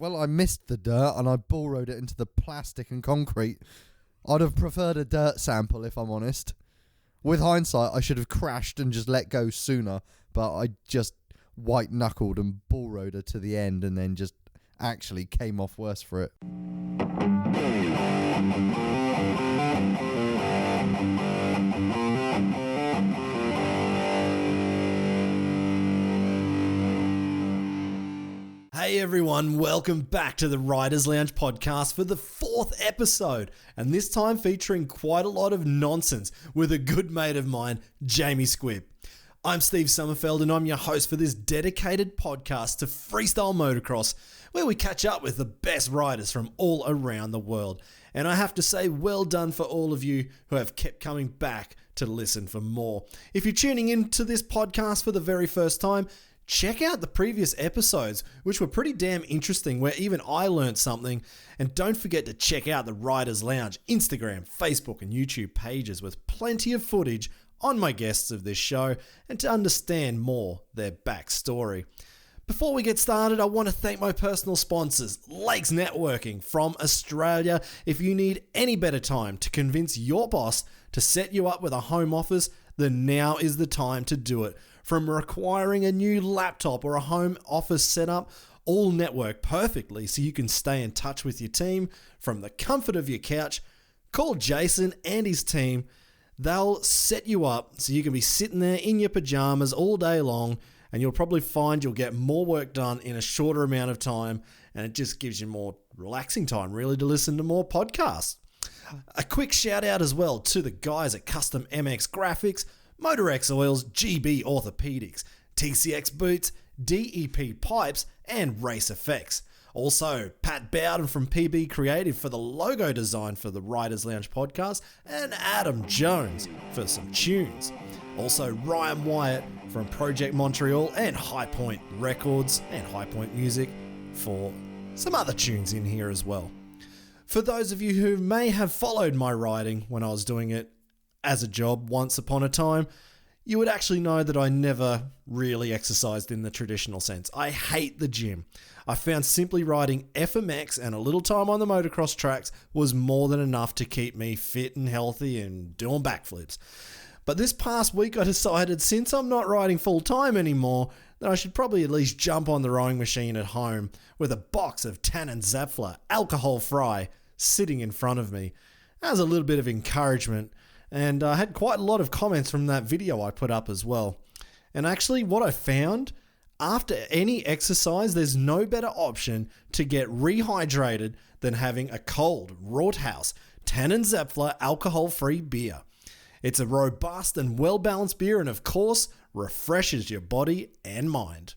Well, I missed the dirt and I bull rode it into the plastic and concrete. I'd have preferred a dirt sample, if I'm honest. With hindsight, I should have crashed and just let go sooner, but I just white-knuckled and bull rode her to the end and then just actually came off worse for it. Hey everyone, welcome back to the Riders Lounge podcast for the 4th episode, and this time featuring quite a lot of nonsense with a good mate of mine, Jamie Squibb. I'm Steve Sommerfeld and I'm your host for this dedicated podcast to freestyle motocross, where we catch up with the best riders from all around the world. And I have to say, well done for all of you who have kept coming back to listen for more. If you're tuning into this podcast for the very first time, check out the previous episodes, which were pretty damn interesting, where even I learned something. And don't forget to check out the Riders Lounge Instagram, Facebook and YouTube pages with plenty of footage on my guests of this show and to understand more their backstory. Before we get started, I want to thank my personal sponsors, Lakes Networking from Australia. If you need any better time to convince your boss to set you up with a home office, then now is the time to do it. From requiring a new laptop or a home office setup, all network perfectly so you can stay in touch with your team from the comfort of your couch. Call Jason and his team. They'll set you up so you can be sitting there in your pajamas all day long, and you'll probably find you'll get more work done in a shorter amount of time, and it just gives you more relaxing time really to listen to more podcasts. A quick shout out as well to the guys at Custom MX Graphics, MotorX Oils, GB Orthopedics, TCX Boots, DEP Pipes, and Race Effects. Also, Pat Bowden from PB Creative for the logo design for the Riders Lounge podcast, and Adam Jones for some tunes. Also, Ryan Wyatt from Project Montreal and High Point Records and High Point Music for some other tunes in here as well. For those of you who may have followed my riding when I was doing it as a job once upon a time, you would actually know that I never really exercised in the traditional sense. I hate the gym. I found simply riding FMX and a little time on the motocross tracks was more than enough to keep me fit and healthy and doing backflips. But this past week I decided, since I'm not riding full time anymore, that I should probably at least jump on the rowing machine at home with a box of Tannen Zapfler alcohol-free sitting in front of me. That was a little bit of encouragement, and I had quite a lot of comments from that video I put up as well. And actually what I found, after any exercise, there's no better option to get rehydrated than having a cold Rothaus Tannen Zapfler alcohol-free beer. It's a robust and well-balanced beer and, of course, refreshes your body and mind.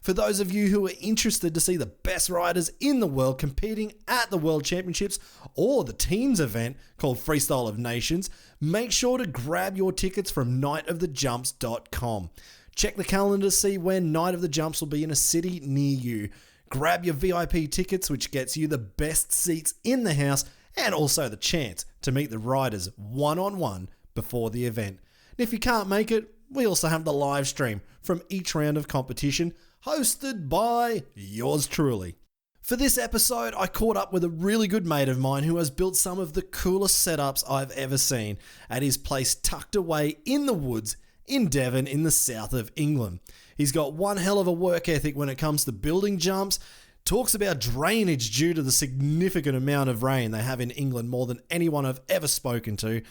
For those of you who are interested to see the best riders in the world competing at the World Championships or the teams event called Freestyle of Nations, make sure to grab your tickets from nightofthejumps.com. Check the calendar to see when Night of the Jumps will be in a city near you. Grab your VIP tickets, which gets you the best seats in the house and also the chance to meet the riders one-on-one before the event. And if you can't make it, we also have the live stream from each round of competition, hosted by yours truly. For this episode, I caught up with a really good mate of mine who has built some of the coolest setups I've ever seen at his place tucked away in the woods in Devon in the south of England. He's got one hell of a work ethic when it comes to building jumps, talks about drainage due to the significant amount of rain they have in England, more than anyone I've ever spoken to,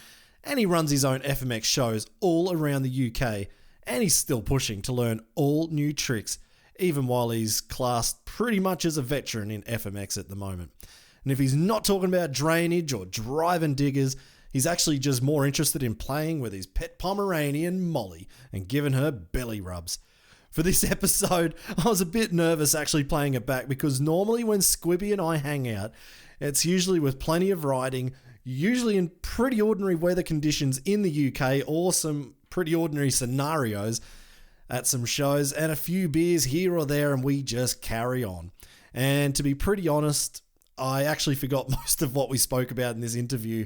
and he runs his own FMX shows all around the UK, and he's still pushing to learn all new tricks, even while he's classed pretty much as a veteran in FMX at the moment. And if he's not talking about drainage or driving diggers, he's actually just more interested in playing with his pet Pomeranian Molly and giving her belly rubs. For this episode, I was a bit nervous actually playing it back, because normally when Squibby and I hang out, it's usually with plenty of riding, usually in pretty ordinary weather conditions in the UK or some pretty ordinary scenarios at some shows, and a few beers here or there, and we just carry on. And to be pretty honest, I actually forgot most of what we spoke about in this interview,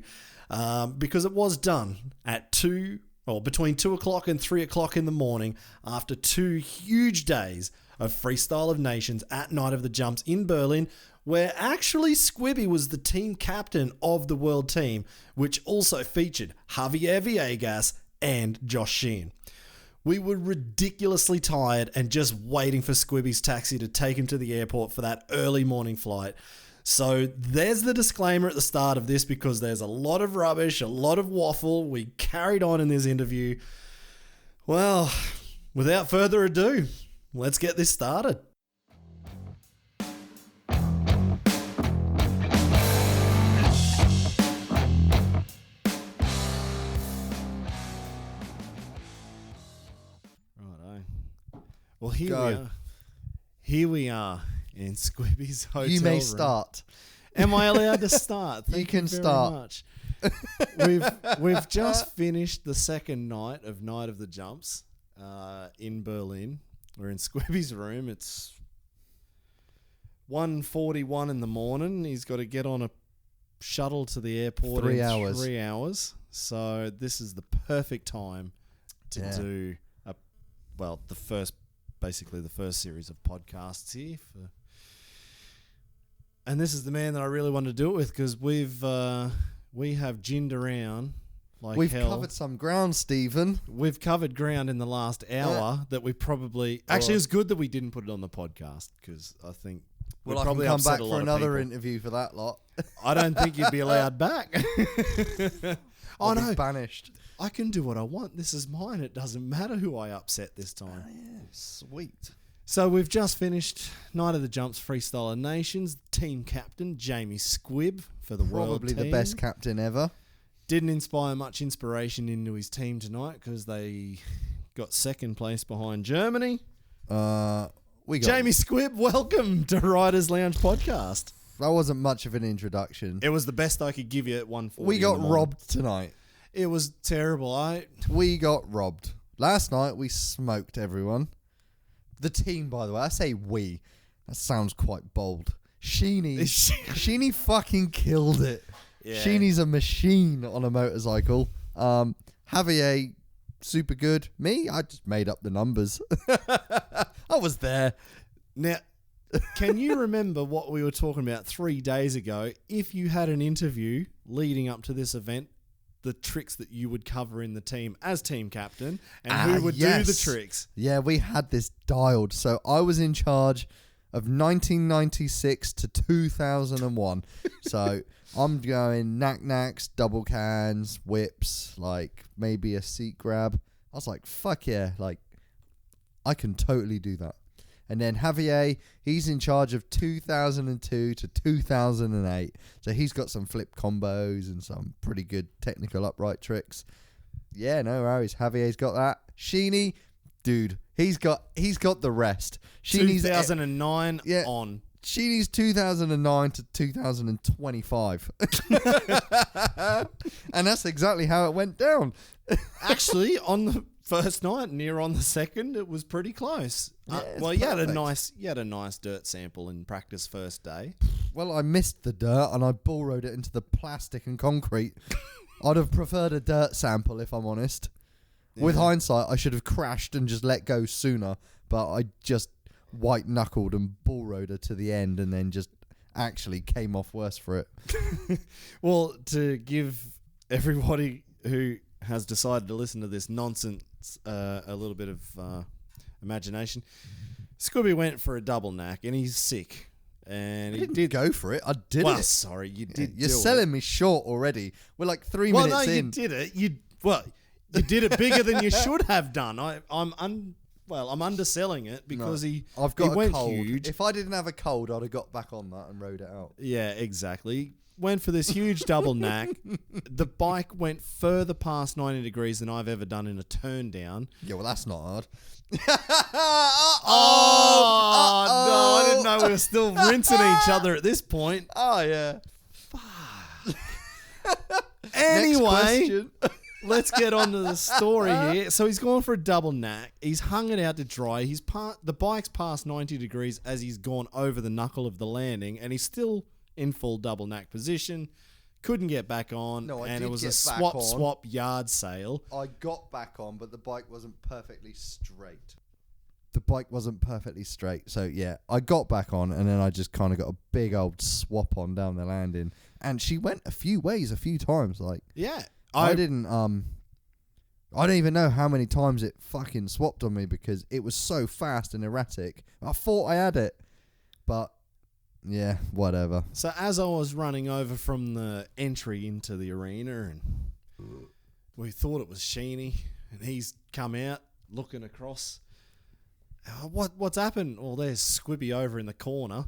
because it was done at between 2 o'clock and 3 o'clock in the morning after 2 huge days of Freestyle of Nations at Night of the Jumps in Berlin, where actually Squibby was the team captain of the world team, which also featured Javier Villgeas and Josh Sheehan. We were ridiculously tired and just waiting for Squibby's taxi to take him to the airport for that early morning flight. So there's the disclaimer at the start of this, because there's a lot of rubbish, a lot of waffle. We carried on in this interview. Well, without further ado, let's get this started. Righto. Well, here we are in Squibby's hotel You may room. start. Am I allowed to start? Thank You can very start. Much. We've just finished the second night of Night of the Jumps in Berlin. We're in Squibby's room. It's 1:41 in the morning. He's got to get on a shuttle to the airport 3 in hours. 3 hours. So this is the perfect time to do the first series of podcasts here and this is the man that I really want to do it with, because we have ginned around like We've hell. covered some ground, Stephen. We've covered ground in the last hour that we probably... Actually, it's good that we didn't put it on the podcast, because I think Well, we'd I probably can come upset back a lot for of another people. interview for that lot. I don't think you'd be allowed back. I'll be no. banished. I can do what I want. This is mine. It doesn't matter who I upset this time. Yeah, sweet. So we've just finished Night of the Jumps Freestyle of Nations. Team captain, Jamie Squibb for the world Probably team. the best captain ever. Didn't inspire much inspiration into his team tonight, because they got second place behind Germany. We got Jamie Squibb, welcome to Riders Lounge Podcast. That wasn't much of an introduction. It was the best I could give you at 1:40. We got robbed tonight. It was terrible. We got robbed. Last night we smoked everyone. The team, by the way. I say we. That sounds quite bold. Sheeny fucking killed it. Yeah. Sheeny's a machine on a motorcycle. Javier, super good. Me, I just made up the numbers. I was there. Now, can you remember what we were talking about 3 days ago? If you had an interview leading up to this event, the tricks that you would cover in the team as team captain, and who would do the tricks? Yeah, we had this dialed. So I was in charge of 1996 to 2001. So I'm going knack-knacks, double cans, whips, like maybe a seat grab. I was like, fuck yeah, like I can totally do that. And then Javier, he's in charge of 2002 to 2008. So he's got some flip combos and some pretty good technical upright tricks. Yeah, no worries. Javier's got that. Sheeny, dude, he's got the rest. Sheeny's 2009 yeah. on. Sheeny's 2009 to 2025. And that's exactly how it went down. Actually, on the first night, near on the second, it was pretty close. Yeah, you had a nice dirt sample in practice first day. Well, I missed the dirt and I bull rode it into the plastic and concrete. I'd have preferred a dirt sample, if I'm honest. Yeah. With hindsight, I should have crashed and just let go sooner, but I just white knuckled and bull rode her to the end and then just actually came off worse for it. Well, to give everybody who has decided to listen to this nonsense a little bit of imagination, Squibby went for a double knack and he's sick. And he did go for it. I did well, it. Sorry, you did. You're selling me short already. We're like 3 minutes in. Well, no, you did it. You did it bigger than you should have done. I'm underselling it because I've got he a went cold. huge. If I didn't have a cold, I'd have got back on that and rode it out. Yeah, exactly. Went for this huge double knack. The bike went further past 90 degrees than I've ever done in a turn down. Yeah, well, that's not hard. No, I didn't know we were still rinsing each other at this point. Oh, yeah. Anyway, let's get on to the story here. So he's gone for a double knack. He's hung it out to dry. The bike's past 90 degrees as he's gone over the knuckle of the landing, and he's still in full double knack position. Couldn't get back on, and it was a swap yard sale. I got back on, but the bike wasn't perfectly straight. the bike wasn't perfectly straight. So yeah, I got back on, and then I just kind of got a big old swap on down the landing, and she went a few ways a few times. Like Yeah. I don't even know how many times it fucking swapped on me because it was so fast and erratic. I thought I had it, but yeah, whatever. So as I was running over from the entry into the arena, and we thought it was Sheeny, and he's come out looking across. What's happened? Well, there's Squibby over in the corner,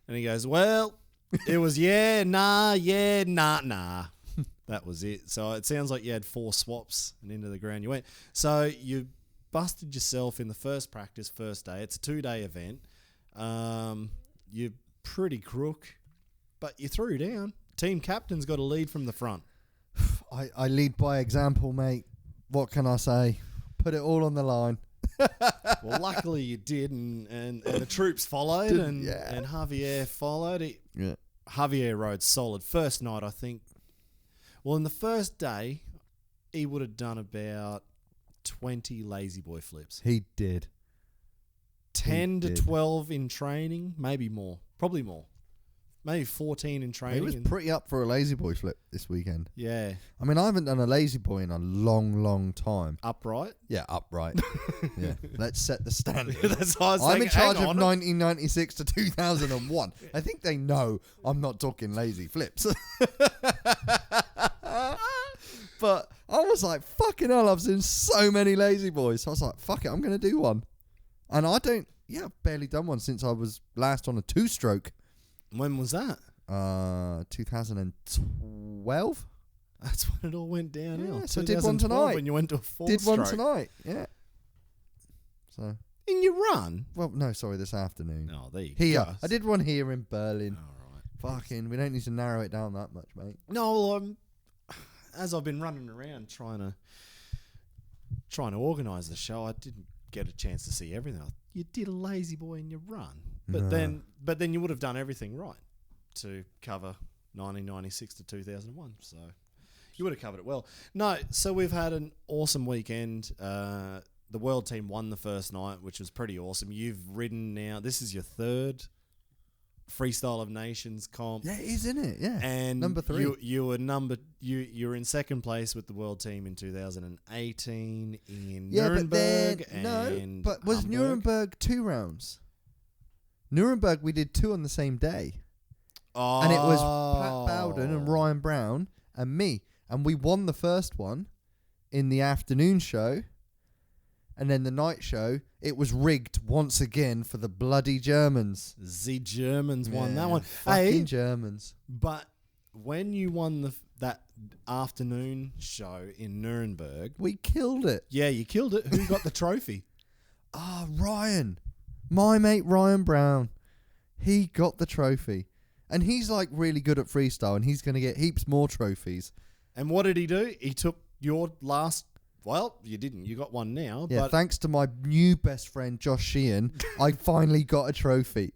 and he goes, "Well, it was nah." That was it. So it sounds like you had 4 swaps and into the ground you went. So you busted yourself in the first practice, first day. It's a 2-day event. You're pretty crook, but you threw down. Team captain's got a lead from the front. I lead by example, mate. What can I say? Put it all on the line. Well, luckily you did, and the troops followed, and Javier followed. Javier rode solid. First night, I think. Well, in the first day, he would have done about 20 lazy boy flips. He did. 10 to 12 in training, maybe more. Probably more. Maybe 14 in training. He was pretty up for a lazy boy flip this weekend. Yeah. I mean, I haven't done a lazy boy in a long, long time. Upright? Yeah, upright. Yeah. Let's set the standard. That's what I was I'm in thinking. charge Hang of on. 1996 to 2001. I think they know I'm not talking lazy flips. But I was like, fucking hell, I've seen so many lazy boys. So I was like, fuck it, I'm going to do one. And I've barely done one since I was last on a 2-stroke. When was that? 2012. That's when it all went downhill. Yeah, so I did one tonight. When you went to a 4-stroke. Did one tonight, yeah. So in your run? Well, no, sorry, this afternoon. Oh, there you Here. go. I did one here in Berlin. All right. Fucking, we don't need to narrow it down that much, mate. No, as I've been running around trying to organise the show, I didn't get a chance to see everything. You did a lazy boy in your run, but then you would have done everything right to cover 1996 to 2001. So you would have covered it well. No, so we've had an awesome weekend. The world team won the first night, which was pretty awesome. You've ridden now. This is your 3rd Freestyle of Nations comp. Yeah, it is, isn't it? Yeah. And number 3. You were you were in second place with the world team in 2018 in Nuremberg. But was Hamburg. Nuremberg 2 rounds? Nuremberg, we did 2 on the same day. Oh. And it was Pat Bowden and Ryan Brown and me. And we won the first one in the afternoon show. And then the night show, it was rigged once again for the bloody Germans. The Germans won that one. Fucking Germans. But when you won that afternoon show in Nuremberg, we killed it. Yeah, you killed it. Who got the trophy? Ryan. My mate Ryan Brown. He got the trophy. And he's like really good at freestyle, and he's going to get heaps more trophies. And what did he do? He took your last... Well, you didn't. You got one now. Yeah, but thanks to my new best friend, Josh Sheehan, I finally got a trophy.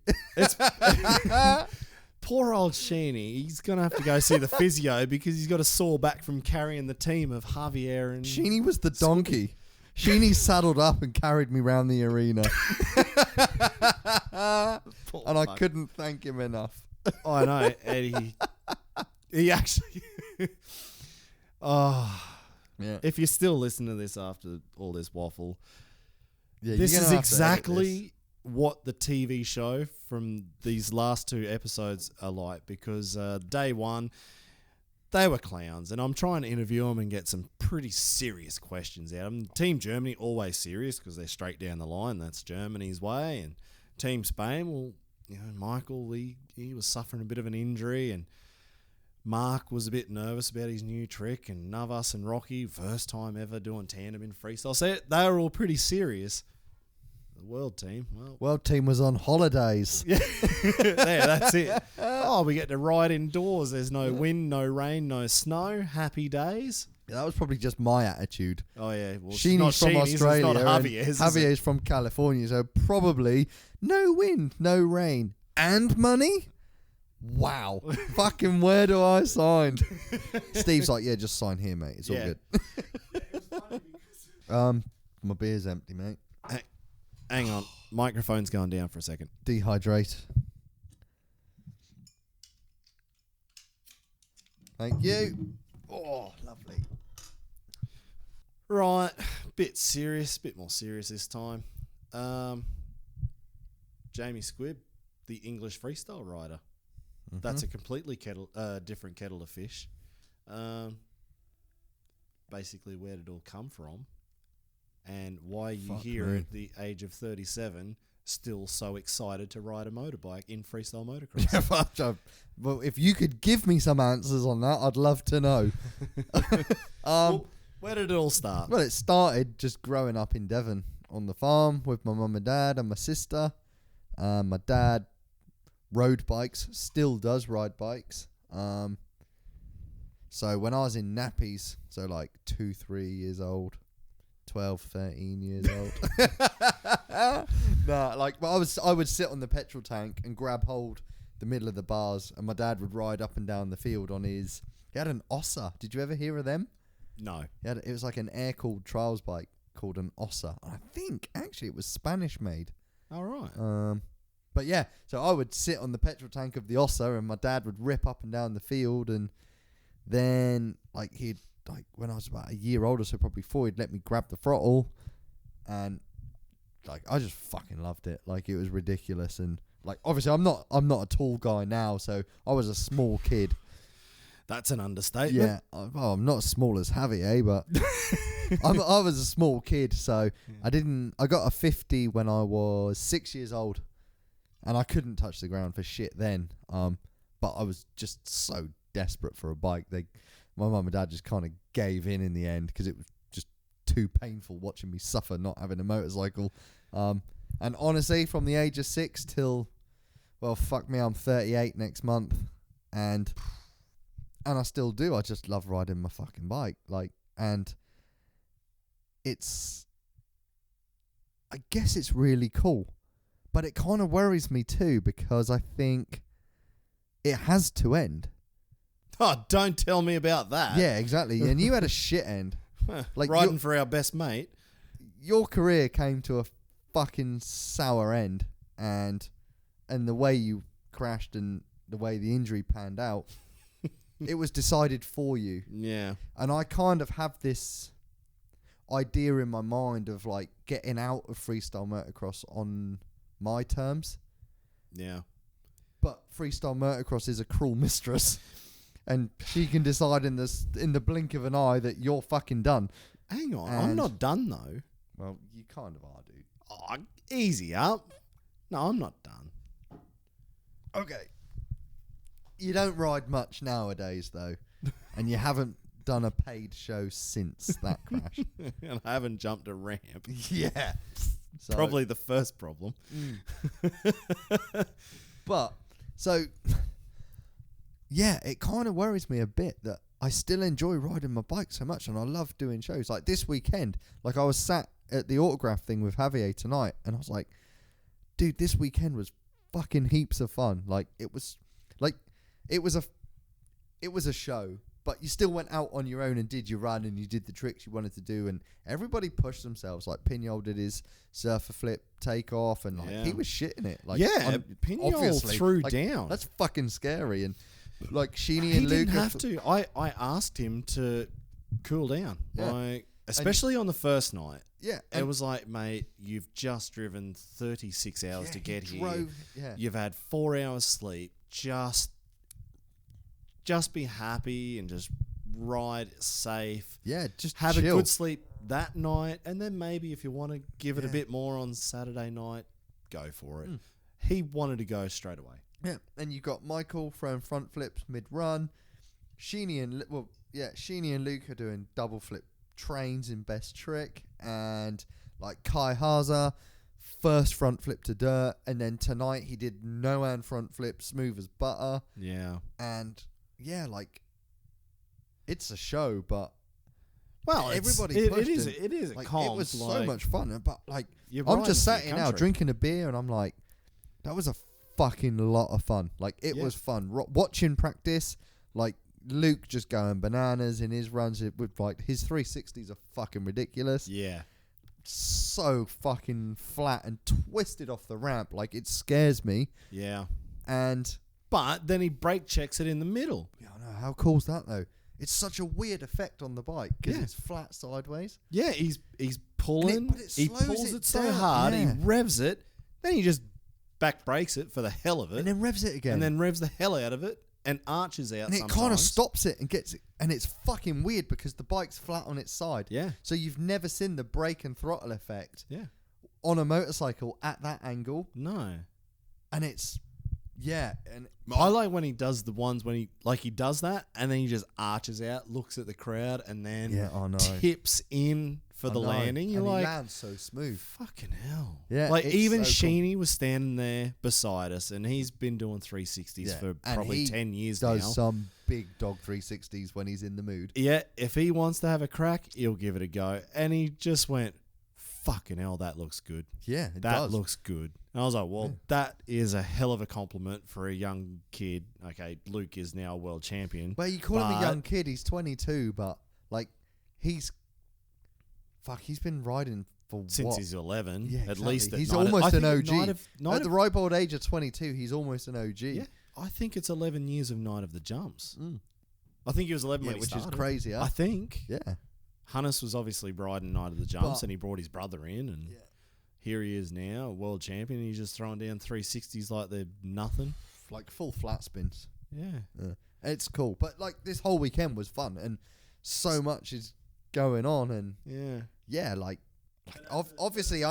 Poor old Sheeny. He's going to have to go see the physio because he's got a sore back from carrying the team of Javier and... Sheeny was the donkey. Sheeny saddled up and carried me round the arena. And I couldn't thank him enough. I know. And he actually... Yeah. If you're still listening to this after all this waffle, yeah, this is exactly what the TV show from these last 2 episodes are like, because day 1, they were clowns, and I'm trying to interview them and get some pretty serious questions out of them. Team Germany, always serious because they're straight down the line. That's Germany's way. And Team Spain, well, Michael, he was suffering a bit of an injury, and Mark was a bit nervous about his new trick, and Navas and Rocky, first time ever doing tandem in freestyle. So they were all pretty serious. The world team, world team was on holidays. Yeah, that's it. Oh, we get to ride indoors. There's no wind, no rain, no snow. Happy days. Yeah, that was probably just my attitude. Oh yeah, well, Sheeny's from Australia. It's not Javier's. Javier's from California, so probably no wind, no rain, and money. Wow. Fucking where do I sign? Steve's like, yeah, just sign here, mate. It's all good. My beer's empty, mate. Hang on. Microphone's going down for a second. Dehydrate. Thank you. Oh, lovely. Right. Bit more serious this time. Jamie Squibb, the English freestyle rider. Mm-hmm. That's a completely different kettle of fish. Basically, where did it all come from? And why you here at the age of 37 still so excited to ride a motorbike in freestyle motocross? Well, if you could give me some answers on that, I'd love to know. Well, where did it all start? Well, it started just growing up in Devon on the farm with my mum and dad and my sister. My dad rode bikes, still does ride bikes. So when I was in nappies, so like 2-3 years old, 12, 13 years old. But I would sit on the petrol tank and grab hold the middle of the bars, and my dad would ride up and down the field on his. He had an Ossa. Did you ever hear of them? No. It was like an air-cooled trials bike called an Ossa. I think actually it was Spanish made. All right. But yeah, so I would sit on the petrol tank of the Ossa, and my dad would rip up and down the field, and then when I was about a year older, so probably 4, he'd let me grab the throttle, and I just fucking loved it. It was ridiculous, and obviously I'm not a tall guy now, so I was a small kid. That's an understatement. Yeah, I'm not as small as Javier, but I was a small kid, so I got a 50 when I was 6 years old, and I couldn't touch the ground for shit then. But I was just so desperate for a bike. My mum and dad just kind of gave in the end because it was just too painful watching me suffer not having a motorcycle. And honestly, from the age of 6 till, well, fuck me, I'm 38 next month, and I still do. I just love riding my fucking bike. And I guess it's really cool, but it kind of worries me too, because I think it has to end. Oh, don't tell me about that. Yeah, exactly. And you had a shit end. Riding for our best mate. Your career came to a fucking sour end, and the way you crashed and the way the injury panned out, it was decided for you. Yeah. And I kind of have this idea in my mind of getting out of freestyle motocross on my terms. Yeah. But freestyle motocross is a cruel mistress, and she can decide in the blink of an eye that you're fucking done. Hang on, I'm not done though. Well, you kind of are, dude. Oh, easy up. No, I'm not done. Okay. You don't ride much nowadays, though, and you haven't done a paid show since that crash. And I haven't jumped a ramp. Yeah. So, probably the first problem. But, so, yeah, it kind of worries me a bit that I still enjoy riding my bike so much, and I love doing shows. Like this weekend, I was sat at the autograph thing with Javier tonight, and I was like, dude, this weekend was fucking heaps of fun. It was a show, but you still went out on your own and did your run, and you did the tricks you wanted to do, and everybody pushed themselves. Pignol did his surfer flip takeoff, and he was shitting it. Pignol threw down. That's fucking scary. And Sheeny and Luke didn't have to. I asked him to cool down, especially on the first night. Yeah, it was mate, you've just driven 36 hours to get here. You've had 4 hours sleep. Just be happy and just ride safe. Yeah, just have chill. a good sleep that night, and then maybe if you want to give it a bit more on Saturday night, go for it. He wanted to go straight away. Yeah, and you got Michael throwing front flips mid-run. Sheeny and Luke are doing double flip trains in best trick, and Kai Haza first front flip to dirt, and then tonight he did no-hand front flip, smooth as butter. Yeah. And it's a show, but everybody it is a comp. It was so much fun, but I'm just sat here now drinking a beer, and I'm like, that was a fucking lot of fun. It was fun watching practice. Luke just going bananas in his runs with his 360s are fucking ridiculous. Yeah. so fucking flat and twisted off the ramp. Like, it scares me. Yeah. And But then he brake checks it in the middle. yeah, I know. How cool's that though? It's such a weird effect on the bike because Yeah. it's flat sideways. Yeah, he's pulling. But it He slows pulls it it so down. hard, Yeah. he revs it, then he just back brakes it for the hell of it, And then revs it again. and then revs the hell out of it and arches out. And it sometimes. kind of stops it and gets it. And it's fucking weird because the bike's flat on its side. Yeah, So you've never seen the brake and throttle effect yeah. on a motorcycle at that angle. No. And it's, yeah. And I like when he does the ones when he does that and then he just arches out, looks at the crowd, and then yeah, I know. tips in for the I know. landing. You're And like, he lands so smooth. fucking hell. Yeah, Like it's even so cool. Sheeny was standing there beside us and he's been doing 360s Yeah, for and probably he 10 years Does now. some big dog 360s when he's in the mood. Yeah, if he wants to have a crack, he'll give it a go. And he just went, fucking hell, that looks good. Yeah, it That does. looks good. And I was like, well, that is a hell of a compliment for a young kid. Okay, Luke is now a world champion. Well, you call him a but- young kid. He's 22, but like he's been riding for Since what? he's 11, Yeah, at exactly. least. He's at night- almost I an think OG. Night At the of- ripe old age of 22, he's almost an OG. yeah, I think it's 11 years of Night of the Jumps. Mm. I think he was 11 Yeah, when he which started. is crazy. Huh? I think. Yeah. Hannes was obviously riding Night of the Jumps But- and he brought his brother in and Yeah. here he is now, a world champion. He's just throwing down 360s like they're nothing. Like full flat spins. Yeah. Yeah. It's cool. But like this whole weekend was fun and so much is going on and Yeah. yeah, obviously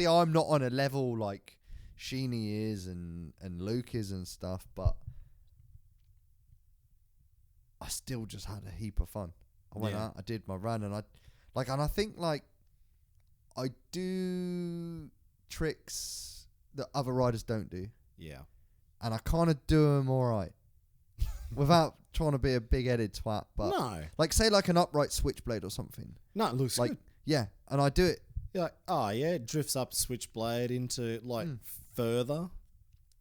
I'm not on a level like Sheeny is and Luke is and stuff, but I still just had a heap of fun. I went Yeah. out, I did my run, and I think I do tricks that other riders don't do, Yeah. and I kind of do them all right, without trying to be a big-headed twat. But No. say an upright switchblade or something, No, it looks good. yeah, and I do it. You're like, oh yeah, it drifts up switchblade into further,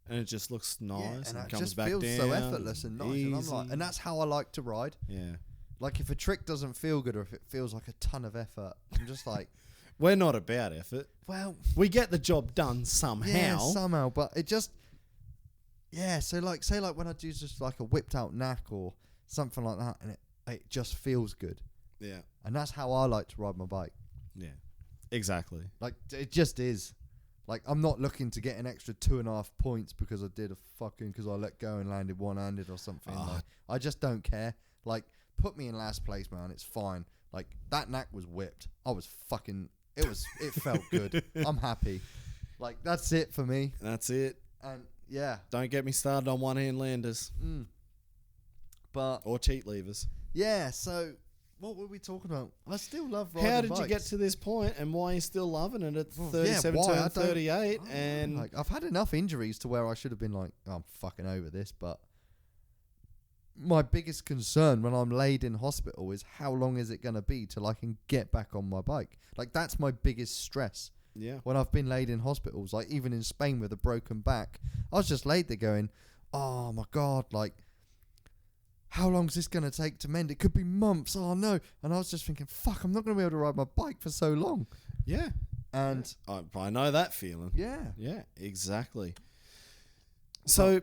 and it just looks nice and and it comes just back feels down. so effortless and nice. And I'm easy. like, and that's how I like to ride. Yeah. Like if a trick doesn't feel good or if it feels like a ton of effort, I'm just like, We're not about effort. well, We get the job done somehow. yeah, somehow, but it just, yeah. So say when I do just like a whipped out knack or something like that, and it just feels good, Yeah. and that's how I like to ride my bike. Yeah. Exactly. Like it just is. Like I'm not looking to get an extra 2.5 points because I did because I let go and landed one-handed or something. Oh. Like, I just don't care. Like put me in last place, man. It's fine. Like that knack was whipped. I was fucking. It felt good. I'm happy. Like that's it for me. That's it. And yeah. Don't get me started on one-hand landers But or cheat levers. yeah. So what were we talking about? I still love riding How did you bikes. get to this point, and why are you still loving it at Well, 37, why? I turn don't- 38? I don't And know. Like I've had enough injuries to where I should have been like, oh, I'm fucking over this. But my biggest concern when I'm laid in hospital is how long is it going to be till I can get back on my bike? Like that's my biggest stress. yeah, When I've been laid in hospitals, like even in Spain with a broken back, I was just laid there going, oh my God, like how long is this going to take to mend? It could be months. Oh no. And I was just thinking, fuck, I'm not going to be able to ride my bike for so long. yeah. And I know that feeling. yeah. Yeah, exactly. So,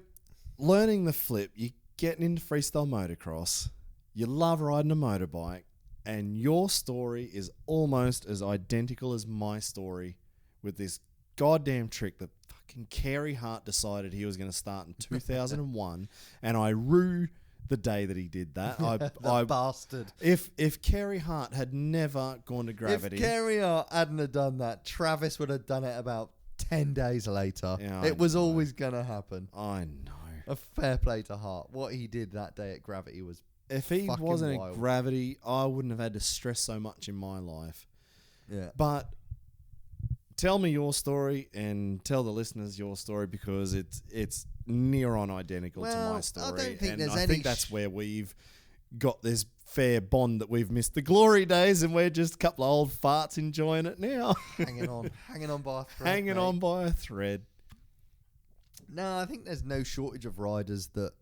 learning the flip, you're getting into freestyle motocross, you love riding a motorbike, and your story is almost as identical as my story with this goddamn trick that fucking Carey Hart decided he was going to start in 2001, and I rue the day that he did that. I Bastard. If Carey Hart had never gone to gravity, If Carey Hart hadn't have done that, Travis would have done it about 10 days later. Yeah, it was I know. always going to happen. I know. A fair play to Hart. What he did that day at Gravity was If he fucking wasn't wild. at gravity, I wouldn't have had to stress so much in my life. yeah. But tell me your story and tell the listeners your story because it's near on identical to Well, my I story. don't think and there's I any think that's where we've got this fair bond that we've missed the glory days and we're just a couple of old farts enjoying it now. hanging on by a thread. Hanging mate. on by a thread. No, I think there's no shortage of riders that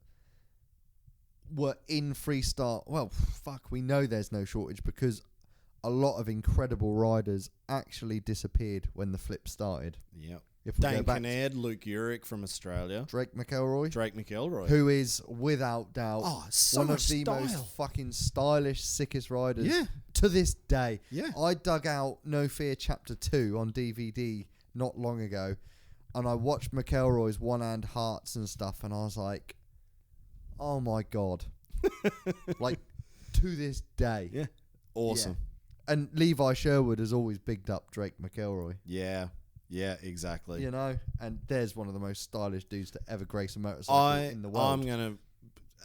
were in freestyle. Well, fuck, we know there's no shortage because a lot of incredible riders actually disappeared when the flip started. Yep. If we Dane go back Kinnaird, Luke Urick from Australia. Drake McElroy, Who who is without doubt so one of much the style. most fucking stylish, sickest riders Yeah. to this day. Yeah. I dug out No Fear Chapter 2 on DVD not long ago, and I watched McElroy's one-hand hearts and stuff, and I was like, oh my God. Like, to this day. Yeah. Awesome. Yeah. And Levi Sherwood has always bigged up Drake McElroy. Yeah. Yeah, exactly. You know, and there's one of the most stylish dudes to ever grace a motorcycle in the world. I'm going to,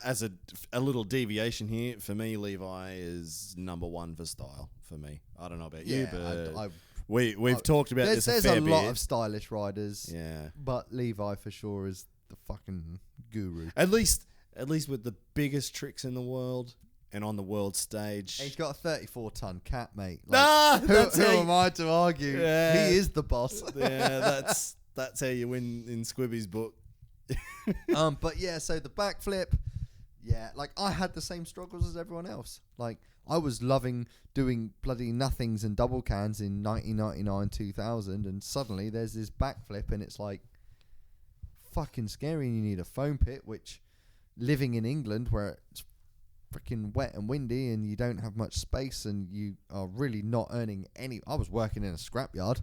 as a little deviation here, for me, Levi is number one for style for me. I don't know about you, but we've talked about this a fair bit. There's a lot of stylish riders. Yeah. But Levi for sure is the fucking guru. At least with the biggest tricks in the world and on the world stage. He's got a 34-ton cat, mate. Like, who am I to argue? Yeah. He is the boss. Yeah, that's how you win in Squibby's book. But yeah, so the backflip, yeah, like I had the same struggles as everyone else. Like I was loving doing bloody nothings and double cans in 1999, 2000, and suddenly there's this backflip, and it's like fucking scary. And you need a foam pit, which living in England where it's freaking wet and windy and you don't have much space and you are really not earning any. I was working in a scrapyard,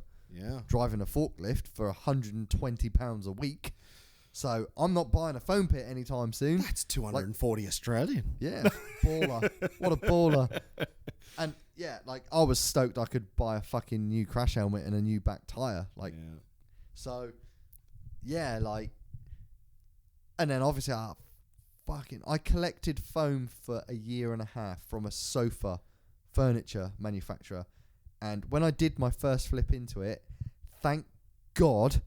driving a forklift for £120 a week, so I'm not buying a foam pit anytime soon. That's 240 Australian. Yeah, baller. What a baller. And yeah, like I was stoked I could buy a fucking new crash helmet and a new back tire. Like, so yeah, like, and then obviously I collected foam for a year and a half from a sofa furniture manufacturer, and when I did my first flip into it, thank God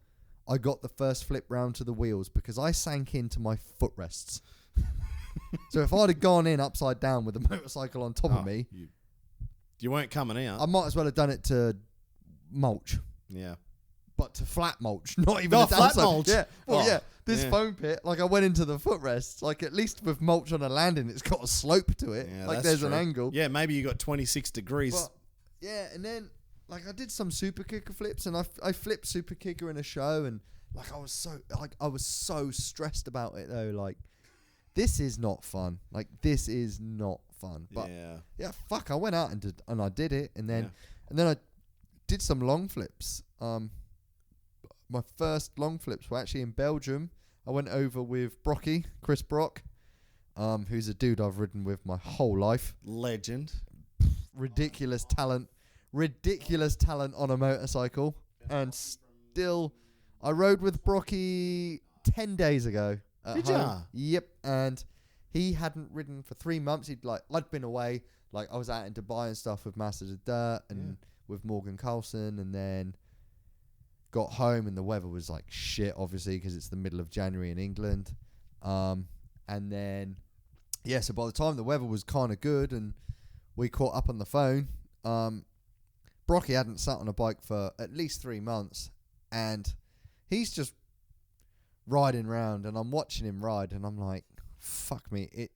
I got the first flip round to the wheels, because I sank into my footrests. So if I'd have gone in upside down with the motorcycle on top of me, you weren't coming out. I might as well have done it to mulch. Yeah. But to flat mulch, not even a flat mulch. Yeah. Well, Oh, this foam pit, like I went into the footrests, like at least with mulch on a landing, it's got a slope to it. Yeah, like that's there's true. an angle. Yeah, maybe you got 26 degrees. But, yeah, and then like I did some super kicker flips, and I flipped super kicker in a show, and like I was so stressed about it though. Like, this is not fun. Like, this is not fun. But yeah, fuck, I went out and I did it, and then I did some long flips. My first long flips were actually in Belgium. I went over with Chris Brock, who's a dude I've ridden with my whole life. Legend. Ridiculous talent on a motorcycle. And still, I rode with Brocky 10 days ago at Did home. ya? Yep. And he hadn't ridden for 3 months. I'd been away. Like, I was out in Dubai and stuff with Masters of Dirt and with Morgan Carlson, and then got home and the weather was like shit, obviously, because it's the middle of January in England. And then, so by the time the weather was kind of good and we caught up on the phone, Brocky hadn't sat on a bike for at least 3 months, and he's just riding around, and I'm watching him ride, and I'm like, fuck me.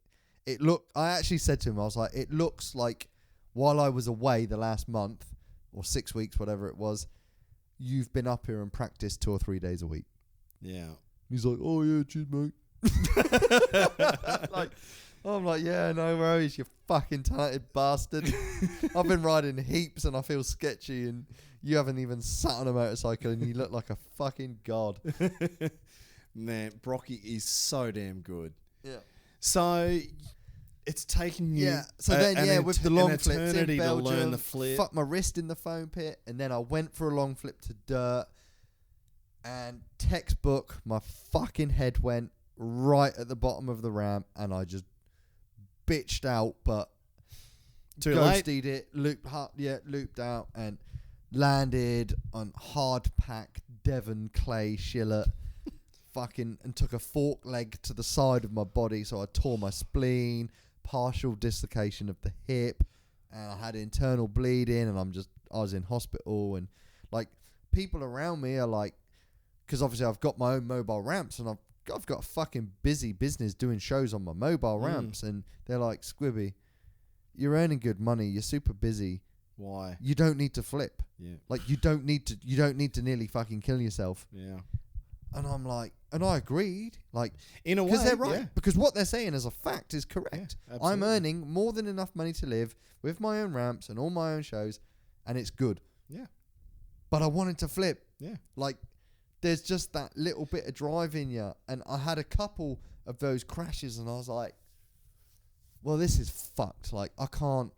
I actually said to him, I was like, it looks like while I was away the last month or 6 weeks, whatever it was, you've been up here and practiced 2 or 3 days a week. Yeah. He's like, oh yeah, cheers, mate. I'm like, yeah, no worries, you fucking talented bastard. I've been riding heaps and I feel sketchy, and you haven't even sat on a motorcycle and you look like a fucking god. Man, Brocky is so damn good. Yeah. So it's taken you with the long flips in Belgium, to learn the flip. Fucked my wrist in the foam pit, and then I went for a long flip to dirt, and textbook, my fucking head went right at the bottom of the ramp, and I just bitched out, but Too ghosted late. it, looped out, and landed on hard pack Devon clay shillet. And took a fork leg to the side of my body, so I tore my spleen, partial dislocation of the hip, and I had internal bleeding, and I was in hospital, and like people around me are like, because obviously I've got my own mobile ramps, and I've got a fucking busy business doing shows on my mobile ramps, and they're like, Squibby, you're earning good money, you're super busy, Why? You don't need to flip. Yeah. Like, you don't need to nearly fucking kill yourself. Yeah. And I'm like, and I agreed. Like, in a way, because they're right. Yeah. Because what they're saying as a fact is correct. Yeah, I'm earning more than enough money to live with my own ramps and all my own shows, and it's good. Yeah. But I wanted to flip. Yeah. Like, there's just that little bit of drive in you. And I had a couple of those crashes, and I was like, well, this is fucked. Like, I can't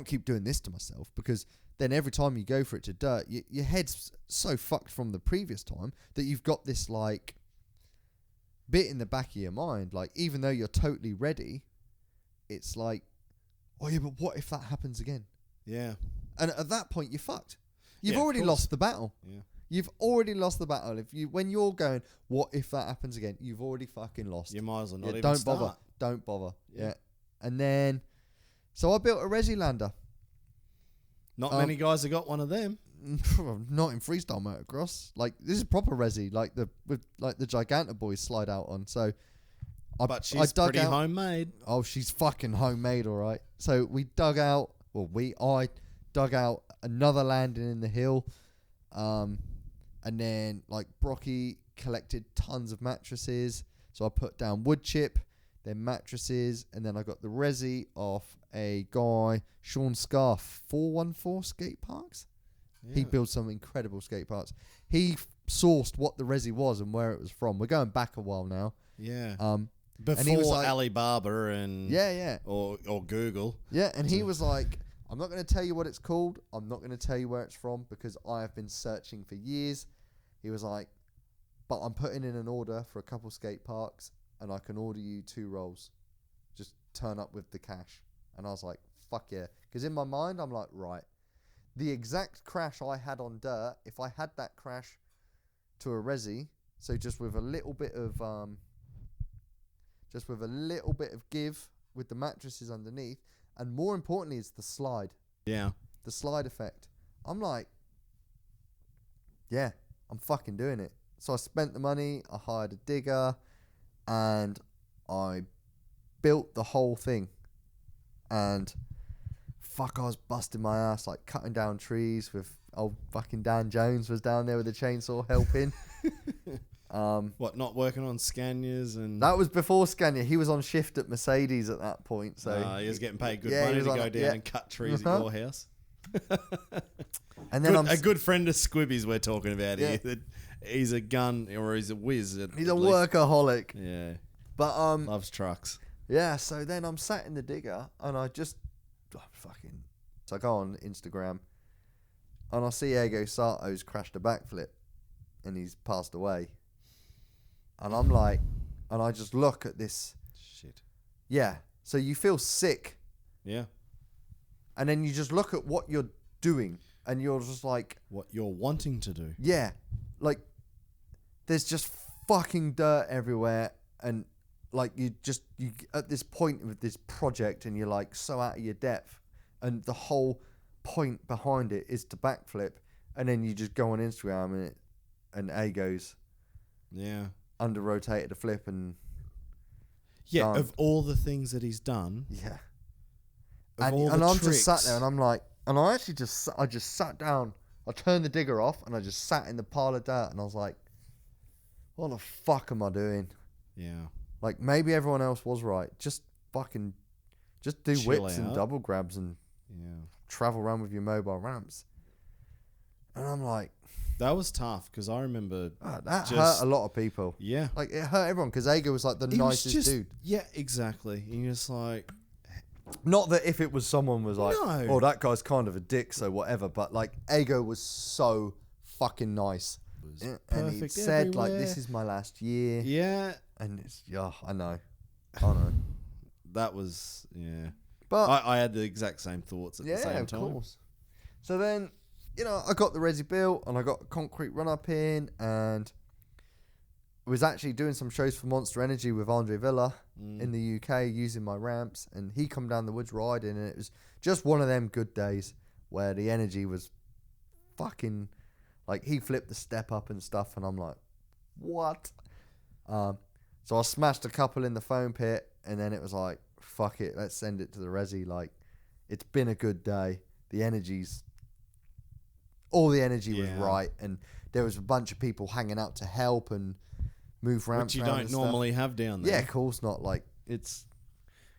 keep doing this to myself, because then every time you go for it to dirt, your head's so fucked from the previous time that you've got this, like, bit in the back of your mind. Like, even though you're totally ready, it's like, oh yeah, but what if that happens again? Yeah. And at that point, you're fucked. You've Yeah, already lost the battle. Yeah. You've already lost the battle. When you're going, what if that happens again? You've already fucking lost. You might as well not even don't start. bother. Don't bother. Yeah. Yeah. And then, so I built a Resi Lander. Not many guys have got one of them. Not in freestyle motocross. Like, this is proper Resi, like the Giganta boys slide out on. So But she's pretty homemade. Oh, she's fucking homemade, all right. So we dug out. Well, I dug out another landing in the hill, and then, like, Brocky collected tons of mattresses. So I put down wood chip, then mattresses, and then I got the Resi off a guy, Sean Scarf, 414 Skate Parks. Yeah. He builds some incredible skate parks. He sourced what the Resi was and where it was from. We're going back a while now. Yeah. Before, and he was like, Alibaba and or Google. Yeah, and he was like, I'm not going to tell you what it's called. I'm not going to tell you where it's from, because I have been searching for years. He was like, but I'm putting in an order for a couple skate parks, and I can order you 2 rolls. Just turn up with the cash. And I was like, fuck yeah. Because in my mind, I'm like, right, the exact crash I had on dirt, if I had that crash to a Resi, so just with a little bit of give with the mattresses underneath, and more importantly, it's the slide. Yeah. The slide effect. I'm like, yeah, I'm fucking doing it. So I spent the money, I hired a digger, and I built the whole thing. And fuck, I was busting my ass, like, cutting down trees with old fucking Dan Jones was down there with a chainsaw helping. What, not working on Scanias? And that was before Scania. He was on shift at Mercedes at that point. So he was getting paid good money to go down and cut trees at your house. And then a good friend of Squibby's we're talking about here. That he's a gun, or he's a whiz. He's a workaholic. Yeah. But loves trucks. Yeah, so then I'm sat in the digger, and I just so I go on Instagram, and I see Ego Sato's crashed a backflip, and he's passed away. And I'm like, and I just look at this shit. Yeah, so you feel sick. Yeah. And then you just look at what you're doing, and you're just like, what you're wanting to do. Yeah, like, there's just fucking dirt everywhere, and like, you at this point with this project, and you're like so out of your depth, and the whole point behind it is to backflip, and then you just go on Instagram and A goes, under rotated a flip, and done. Of all the things that he's done, and I'm just sat there, and I'm like, and I just sat down, I turned the digger off, and I just sat in the pile of dirt, and I was like, what the fuck am I doing? Yeah. Like, maybe everyone else was right. Just do chill whips out. and double grabs and travel around with your mobile ramps. And I'm like, that was tough, because I remember that hurt a lot of people. Yeah. Like, it hurt everyone, because Ego was like the nicest dude. Yeah, exactly. And you're just like, not that if it was someone was like, no. Oh, that guy's kind of a dick, so whatever. But like, Ego was so fucking nice. And he said, like, this is my last year. Yeah. And it's, I know. That was, But I had the exact same thoughts at the same time. Of course. So then, I got the Resi built, and I got a concrete run up in, and was actually doing some shows for Monster Energy with Andre Villa in the UK using my ramps, and he come down the woods riding, and it was just one of them good days where the energy was fucking, like, he flipped the step up and stuff, and I'm like, what? So I smashed a couple in the foam pit, and then it was like, fuck it, let's send it to the Resi. Like, it's been a good day. the energy's... All the energy was Yeah. right, and there was a bunch of people hanging out to help and move ramps Which you around don't and stuff. normally have down there. Yeah, of course not. Like, it's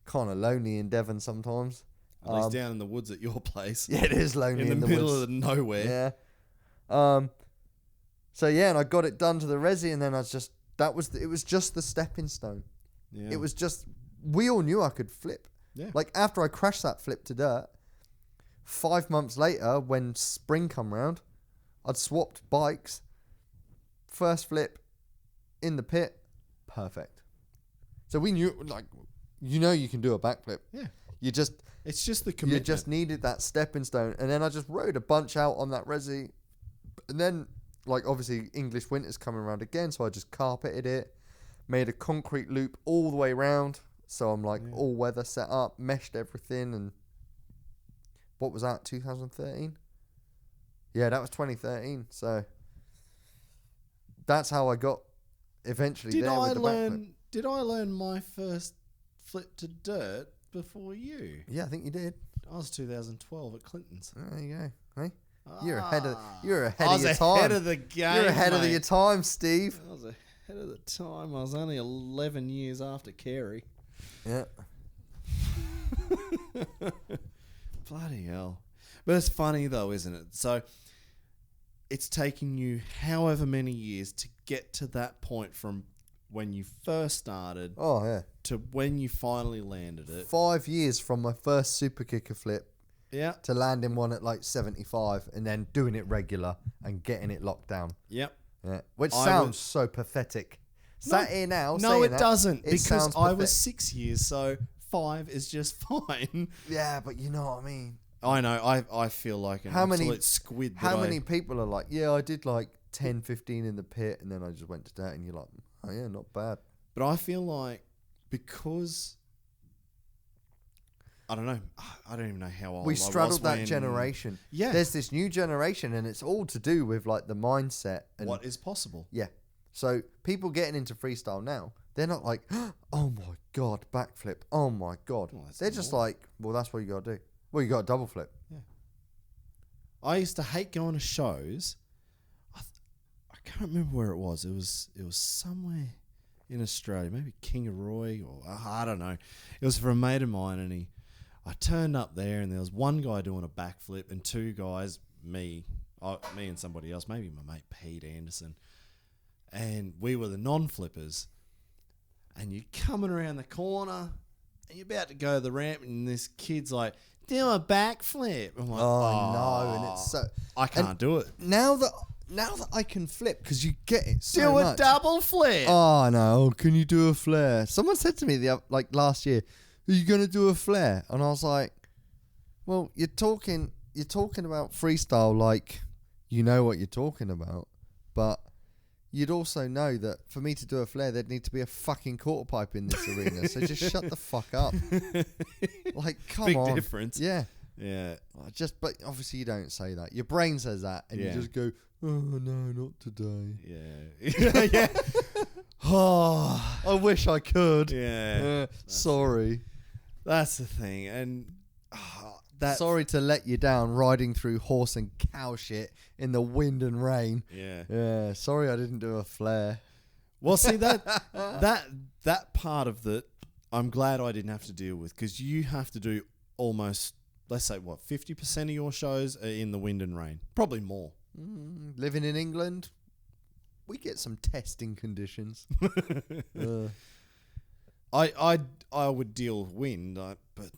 kind of lonely in Devon sometimes. At least down in the woods at your place. Yeah, it is lonely in the middle woods. of nowhere. Yeah. So yeah, and I got it done to the resi, and then it was just the stepping stone. Yeah. It was just, we all knew I could flip. Yeah. Like, after I crashed that flip to dirt, 5 months later, when spring come round, I'd swapped bikes. First flip in the pit, perfect. So we knew, like, you can do a backflip. Yeah. It's just the commitment. You just needed that stepping stone. And then I just rode a bunch out on that resi. And then, like, obviously English winter's coming around again, so I just carpeted it, made a concrete loop all the way round. So I'm like all weather set up, meshed everything, and what was that, 2013? Yeah, that was 2013. So that's how I got eventually Did there I with the backflip. Did I learn my first flip to dirt before you? Yeah, I think you did. I was 2012 at Clinton's. There you go. Hey, you're ahead of I your was time. ahead of the game. You're ahead of mate. your time, Steve. I was ahead of the time. I was only 11 years after Carey. Yeah. Bloody hell. But it's funny though, isn't it? So it's taken you however many years to get to that point from when you first started Oh yeah. to when you finally landed it. 5 years from my first super kicker flip Yeah. to landing one at like 75 and then doing it regular and getting it locked down. Yep. Yeah. Which I sounds was- so pathetic. Sat here now. No, saying it that, doesn't. it Because sounds I was pathetic. 6 years, so 5 is just fine. Yeah, but you know what I mean. I know. I feel like an How many- absolute squid. How many people are like, yeah, I did like 10, 15 in the pit and then I just went to that, and you're like, oh yeah, not bad. But I feel like because I don't know. I don't even know how old We I was straddled that when- generation. Yeah. There's this new generation, and it's all to do with like the mindset and What is possible? yeah. So people getting into freestyle now, they're not like, oh my god, backflip. Oh my god. Well, that's they're just more. like, well, that's what you got to do. Well, you got a double flip. I used to hate going to shows. I can't remember where it was. It was somewhere in Australia, maybe Kingaroy or I don't know. It was for a mate of mine, and I turned up there, and there was one guy doing a backflip and two guys, me and somebody else, maybe my mate Pete Anderson, and we were the non-flippers. And you're coming around the corner, and you're about to go to the ramp, and this kid's like, do a backflip. I'm like, Oh, no, and it's so. I can't do it. Now that I can flip, because you get it so Do a much. double flip. Oh no! Can you do a flare? Someone said to me last year, "Are you gonna do a flare?" And I was like, "Well, you're talking about freestyle like you know what you're talking about, but you'd also know that for me to do a flare, there'd need to be a fucking quarter pipe in this arena. So just shut the fuck up. Like, come Big on. difference. Yeah. Yeah. But obviously you don't say that. Your brain says that, and Yeah. you just go, "Oh no, not today." Yeah. Yeah. Oh, I wish I could. Yeah. Sorry. That's the thing. And that. Sorry to let you down riding through horse and cow shit in the wind and rain. Yeah. Yeah, sorry I didn't do a flare. Well, see, that part of it, I'm glad I didn't have to deal with, because you have to do almost, let's say, 50% of your shows are in the wind and rain. Probably more. Living in England, we get some testing conditions. I would deal with wind, but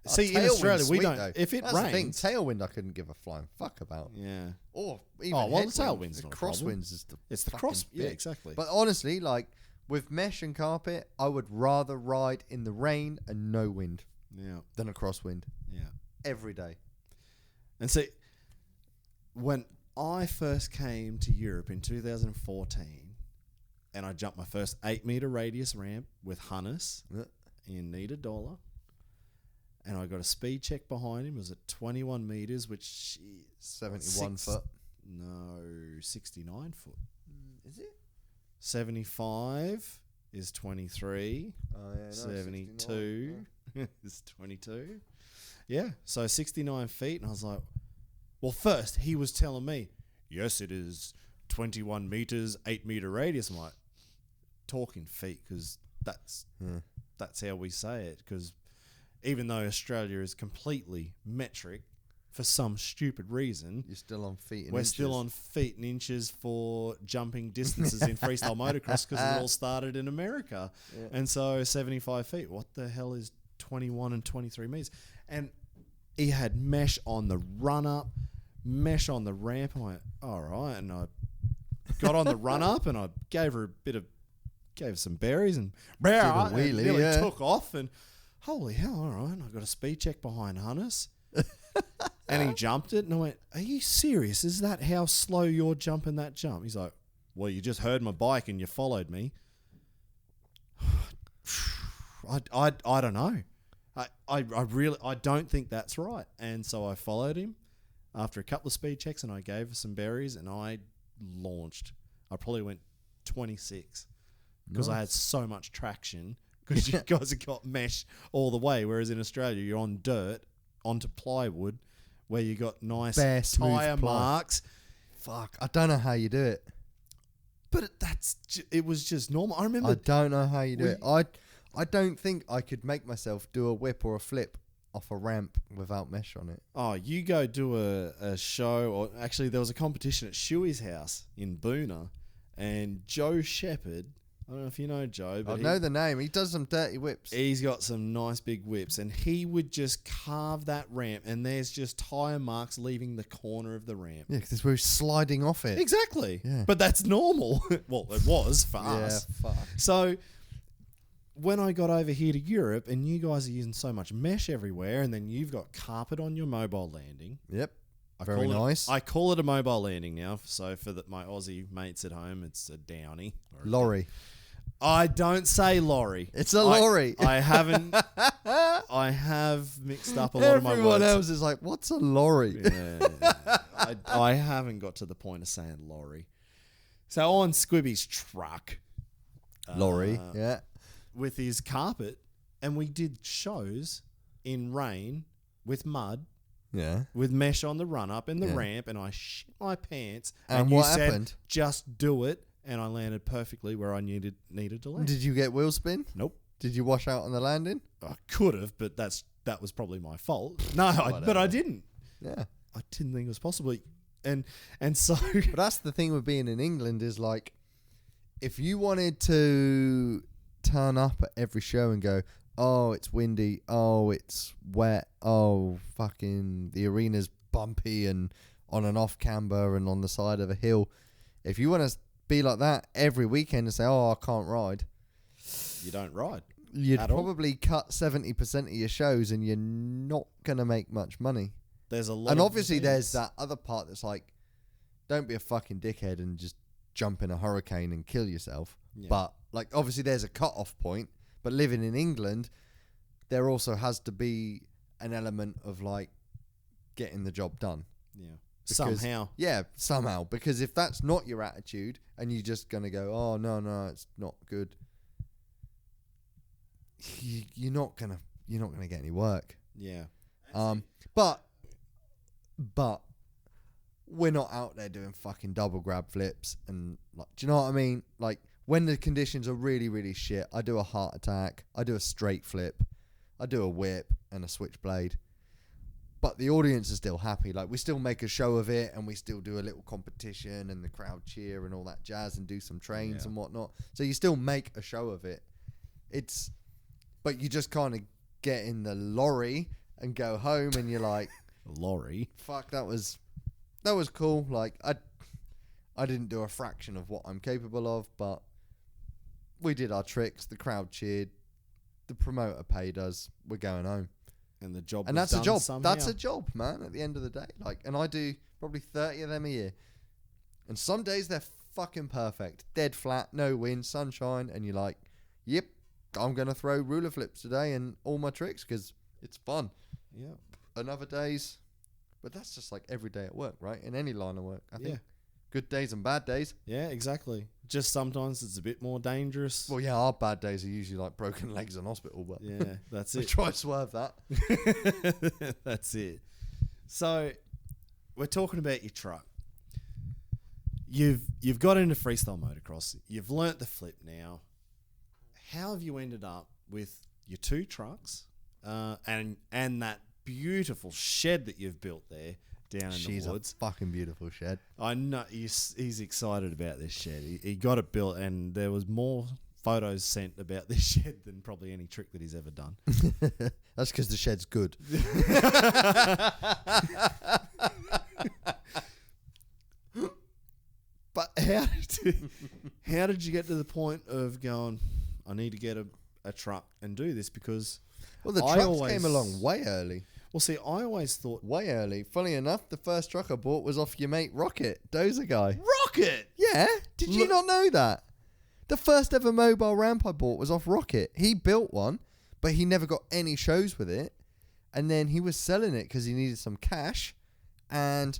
see, in Tailwind's Australia we sweet, don't. though. If it That's the thing, rains, tailwind I couldn't give a flying fuck about. yeah, Or even Oh, well, the headwind. tailwind's The not a problem. crosswinds is the it's the fucking cross. Yeah, bitch. exactly. But honestly, like with mesh and carpet, I would rather ride in the rain and no wind yeah, than a crosswind yeah. every day. And see, when I first came to Europe in 2014, and I jumped my first 8-meter radius ramp with Hannes Yeah. in Niederdoller, and I got a speed check behind him. It was at 21 meters, which is 71 foot. No, 69 foot. Is it? 75 is 23. Oh, yeah, no, 72 is 22. Yeah, so 69 feet, and I was like, well, first he was telling me, yes, it is 21 meters, 8 meter radius. I'm like, talking feet, because that's how we say it, because even though Australia is completely metric, for some stupid reason, You're still on feet and we're inches. still on feet and inches for jumping distances in freestyle motocross, because it all started in America. Yeah. And so 75 feet, what the hell is 21 and 23 meters? And he had mesh on the run up, mesh on the ramp. I went, all right. And I got on the run up and I gave her some berries and nearly took off. And holy hell, all right. And I got a speed check behind harness. And he jumped it, and I went, are you serious? Is that how slow you're jumping that jump? He's like, well, you just heard my bike and you followed me. I don't know. I don't think that's right. And so I followed him after a couple of speed checks, and I gave her some berries, and I launched. I probably went 26 because I had so much traction, because you guys have got mesh all the way, whereas in Australia you're on dirt onto plywood where you got nice tyre marks. Fuck, I don't know how you do it. But it was just normal. I remember. I don't know how you do it. I don't think I could make myself do a whip or a flip off a ramp without mesh on it. Oh, you go do a show, or actually there was a competition at Shuey's house in Boona, and Joe Shepherd, I don't know if you know Joe, but I know the name. He does some dirty whips. He's got some nice big whips, and he would just carve that ramp, and there's just tyre marks leaving the corner of the ramp. Yeah, because we're sliding off it. Exactly. Yeah. But that's normal. Well, it was for us. Yeah, fuck. So when I got over here to Europe, and you guys are using so much mesh everywhere, and then you've got carpet on your mobile landing. Yep. Very nice. I call it a mobile landing now. So for my Aussie mates at home, it's a downy. Lorry. I don't say lorry. It's a lorry. I haven't. I have mixed up a lot of my words. Everyone else is like, what's a lorry? Yeah. I haven't got to the point of saying lorry. So on Squibby's truck. Lorry, yeah. With his carpet, and we did shows in rain with mud. Yeah. With mesh on the run up and the ramp, and I shit my pants. And you what said, happened? Just do it, and I landed perfectly where I needed to land. Did you get wheel spin? Nope. Did you wash out on the landing? I could have, but that was probably my fault. No, but I didn't. Yeah. I didn't think it was possible, and so. But that's the thing with being in England is like, if you wanted to turn up at every show and go, oh, it's windy. Oh, it's wet. Oh, fucking the arena's bumpy and on an off camber and on the side of a hill. If you want to be like that every weekend and say, oh, I can't ride. You don't ride. You'd probably cut 70% of your shows and you're not going to make much money. There's a lot and of obviously events. there's that other part that's like, don't be a fucking dickhead and just jump in a hurricane and kill yourself. Yeah. But like, obviously there's a cut-off point. But living in England, there also has to be an element of like getting the job done. Yeah. Because, somehow. Yeah, somehow. Because if that's not your attitude and you're just going to go, oh, no, it's not good, you're not going to get any work. Yeah. But we're not out there doing fucking double grab flips and like, do you know what I mean? Like, when the conditions are really, really shit, I do a heart attack, I do a straight flip, I do a whip and a switchblade. But the audience is still happy. Like, we still make a show of it and we still do a little competition and the crowd cheer and all that jazz and do some trains and whatnot. So you still make a show of it. But you just kind of get in the lorry and go home and you're like, lorry? Fuck, that was cool. Like, I didn't do a fraction of what I'm capable of, but we did our tricks. The crowd cheered. The promoter paid us. We're going home. And the job and was that's done a job. somehow. That's a job, man, at the end of the day. Like, and I do probably 30 of them a year. And some days they're fucking perfect. Dead flat, no wind, sunshine, and you're like, yep, I'm going to throw ruler flips today and all my tricks because it's fun. Yeah. And other days, but that's just like every day at work, right? In any line of work, I think. Good days and bad days. Yeah, exactly. Just sometimes it's a bit more dangerous. Well, yeah, our bad days are usually like broken legs in hospital, but Yeah, that's I it. try to swerve that. That's it. So, we're talking about your truck. You've got into freestyle motocross. You've learnt the flip now. How have you ended up with your 2 trucks and that beautiful shed that you've built there down in the woods? A fucking beautiful shed. I know he's excited about this shed. He got it built, and there was more photos sent about this shed than probably any trick that he's ever done. That's because the shed's good. But how did you get to the point of going, I need to get a truck and do this? Because Well, the trucks came along way early. Well, see, I always thought Way early. Funny enough, the first truck I bought was off your mate Rocket, Dozer guy. Rocket. Yeah? Did you not know that? The first ever mobile ramp I bought was off Rocket. He built one, but he never got any shows with it. And then he was selling it because he needed some cash. And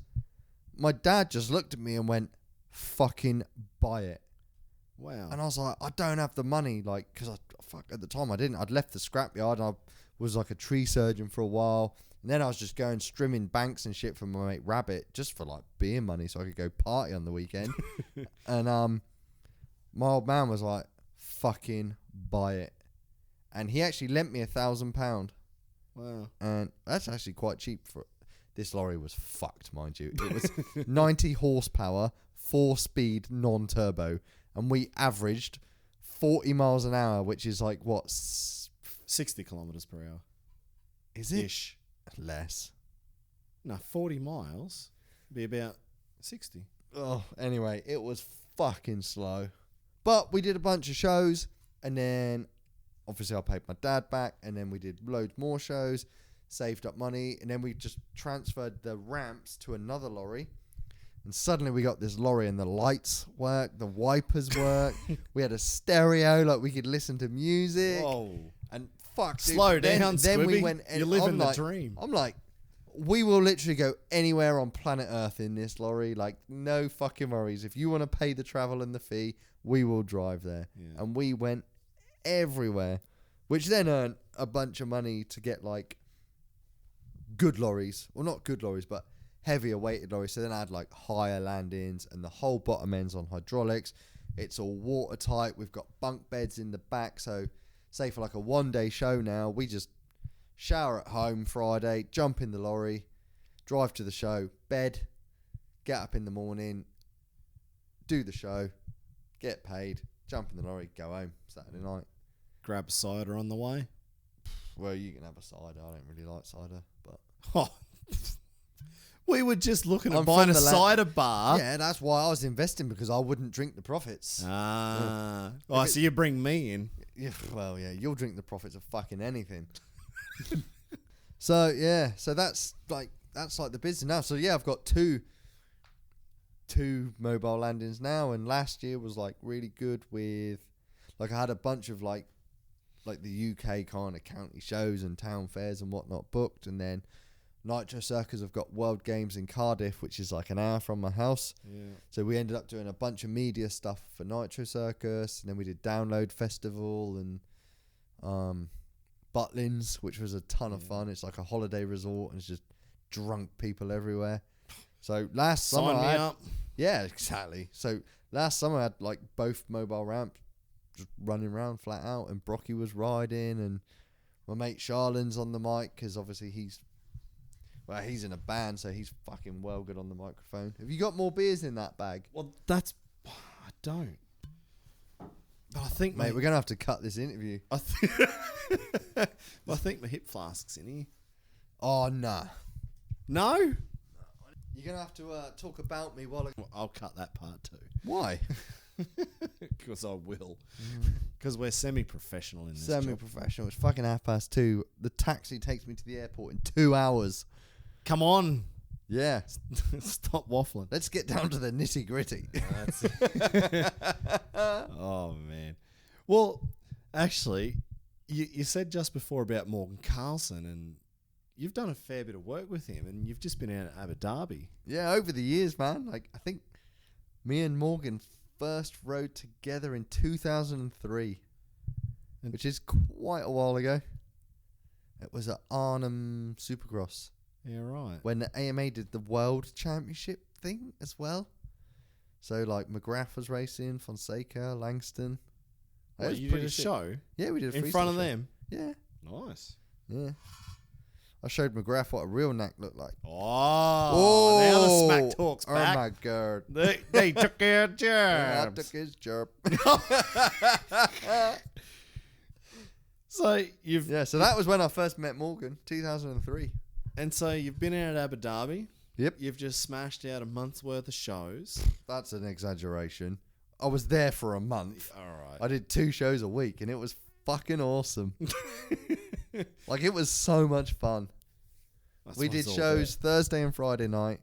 my dad just looked at me and went, fucking buy it. Wow. And I was like, I don't have the money, like, because at the time I didn't. I'd left the scrapyard and I was like a tree surgeon for a while. And then I was just going strimming banks and shit for my mate Rabbit just for like beer money so I could go party on the weekend. And my old man was like, fucking buy it. And he actually lent me £1,000. Wow. And that's actually quite cheap for this lorry was fucked, mind you. It was 90 horsepower, 4-speed, non-turbo. And we averaged 40 miles an hour, which is like, what? 60 kilometers per hour. Is it? Ish. Less. No, 40 miles be about 60. Oh, anyway, it was fucking slow. But we did a bunch of shows, and then obviously I paid my dad back, and then we did loads more shows, saved up money, and then we just transferred the ramps to another lorry. And suddenly we got this lorry and the lights work, the wipers work. We had a stereo, like we could listen to music. Whoa. And fuck, dude, Slow down, then Squibby. we went, and You're living I'm the like, dream. I'm like, we will literally go anywhere on planet Earth in this lorry. Like, no fucking worries. If you want to pay the travel and the fee, we will drive there. Yeah. And we went everywhere, which then earned a bunch of money to get like good lorries. Well, not good lorries, but heavier weighted lorries. So then I had like higher landings and the whole bottom end's on hydraulics. It's all watertight. We've got bunk beds in the back. So say for like a 1-day show now, we just shower at home Friday, jump in the lorry, drive to the show, bed, get up in the morning, do the show, get paid, jump in the lorry, go home Saturday night. Grab a cider on the way. Well, you can have a cider. I don't really like cider, but Oh. We were just looking at I'm buying from a the cider bar. yeah, that's why I was investing, because I wouldn't drink the profits. Ah. Oh, so you bring me in. Yeah, well, yeah, you'll drink the profits of fucking anything. So yeah, so that's like the business now. So yeah, I've got two mobile landings now, and last year was like really good with, like, I had a bunch of like the UK kind of county shows and town fairs and whatnot booked, and then Nitro Circus have got World Games in Cardiff, which is like an hour from my house. Yeah. So we ended up doing a bunch of media stuff for Nitro Circus, and then we did Download Festival and Butlins, which was a ton of fun. It's like a holiday resort, and it's just drunk people everywhere. So last summer, Sign me up. yeah, exactly. So last summer I had like both mobile ramps just running around flat out, and Brocky was riding, and my mate Charlin's on the mic because obviously he's in a band, so he's fucking well good on the microphone. Have you got more beers in that bag? Well, I don't. But I think, Mate, we're going to have to cut this interview. I think my hip flask's in here. Oh, nah. No? You're going to have to talk about me while I'll cut that part too. Why? Because I will. Because we're semi-professional in this job. Semi-professional. It's fucking 2:30. The taxi takes me to the airport in 2 hours. Come on. Yeah. Stop waffling. Let's get down to the nitty-gritty. That's it. Oh, man. Well, actually, you said just before about Morgan Carlson, and you've done a fair bit of work with him, and you've just been out at Abu Dhabi. Yeah, over the years, man. Like, I think Me and Morgan first rode together in 2003, which is quite a while ago. It was at Arnhem Supercross. Yeah, right. When the AMA did the World Championship thing as well. So, like, McGrath was racing, Fonseca, Langston. What, you did a show? Yeah, we did a freestyle in front of show. them? Yeah. Nice. Yeah. I showed McGrath what a real knack looked like. Oh, now the smack talk's back. Oh, my God. They took their jobs. Yeah, I took his job. So you've... Yeah, so that was when I first met Morgan, 2003. And so you've been out at Abu Dhabi. Yep. You've just smashed out a month's worth of shows. That's an exaggeration. I was there for a month. All right. I did 2 shows a week, and it was fucking awesome. Like, it was so much fun. We did shows Thursday and Friday night.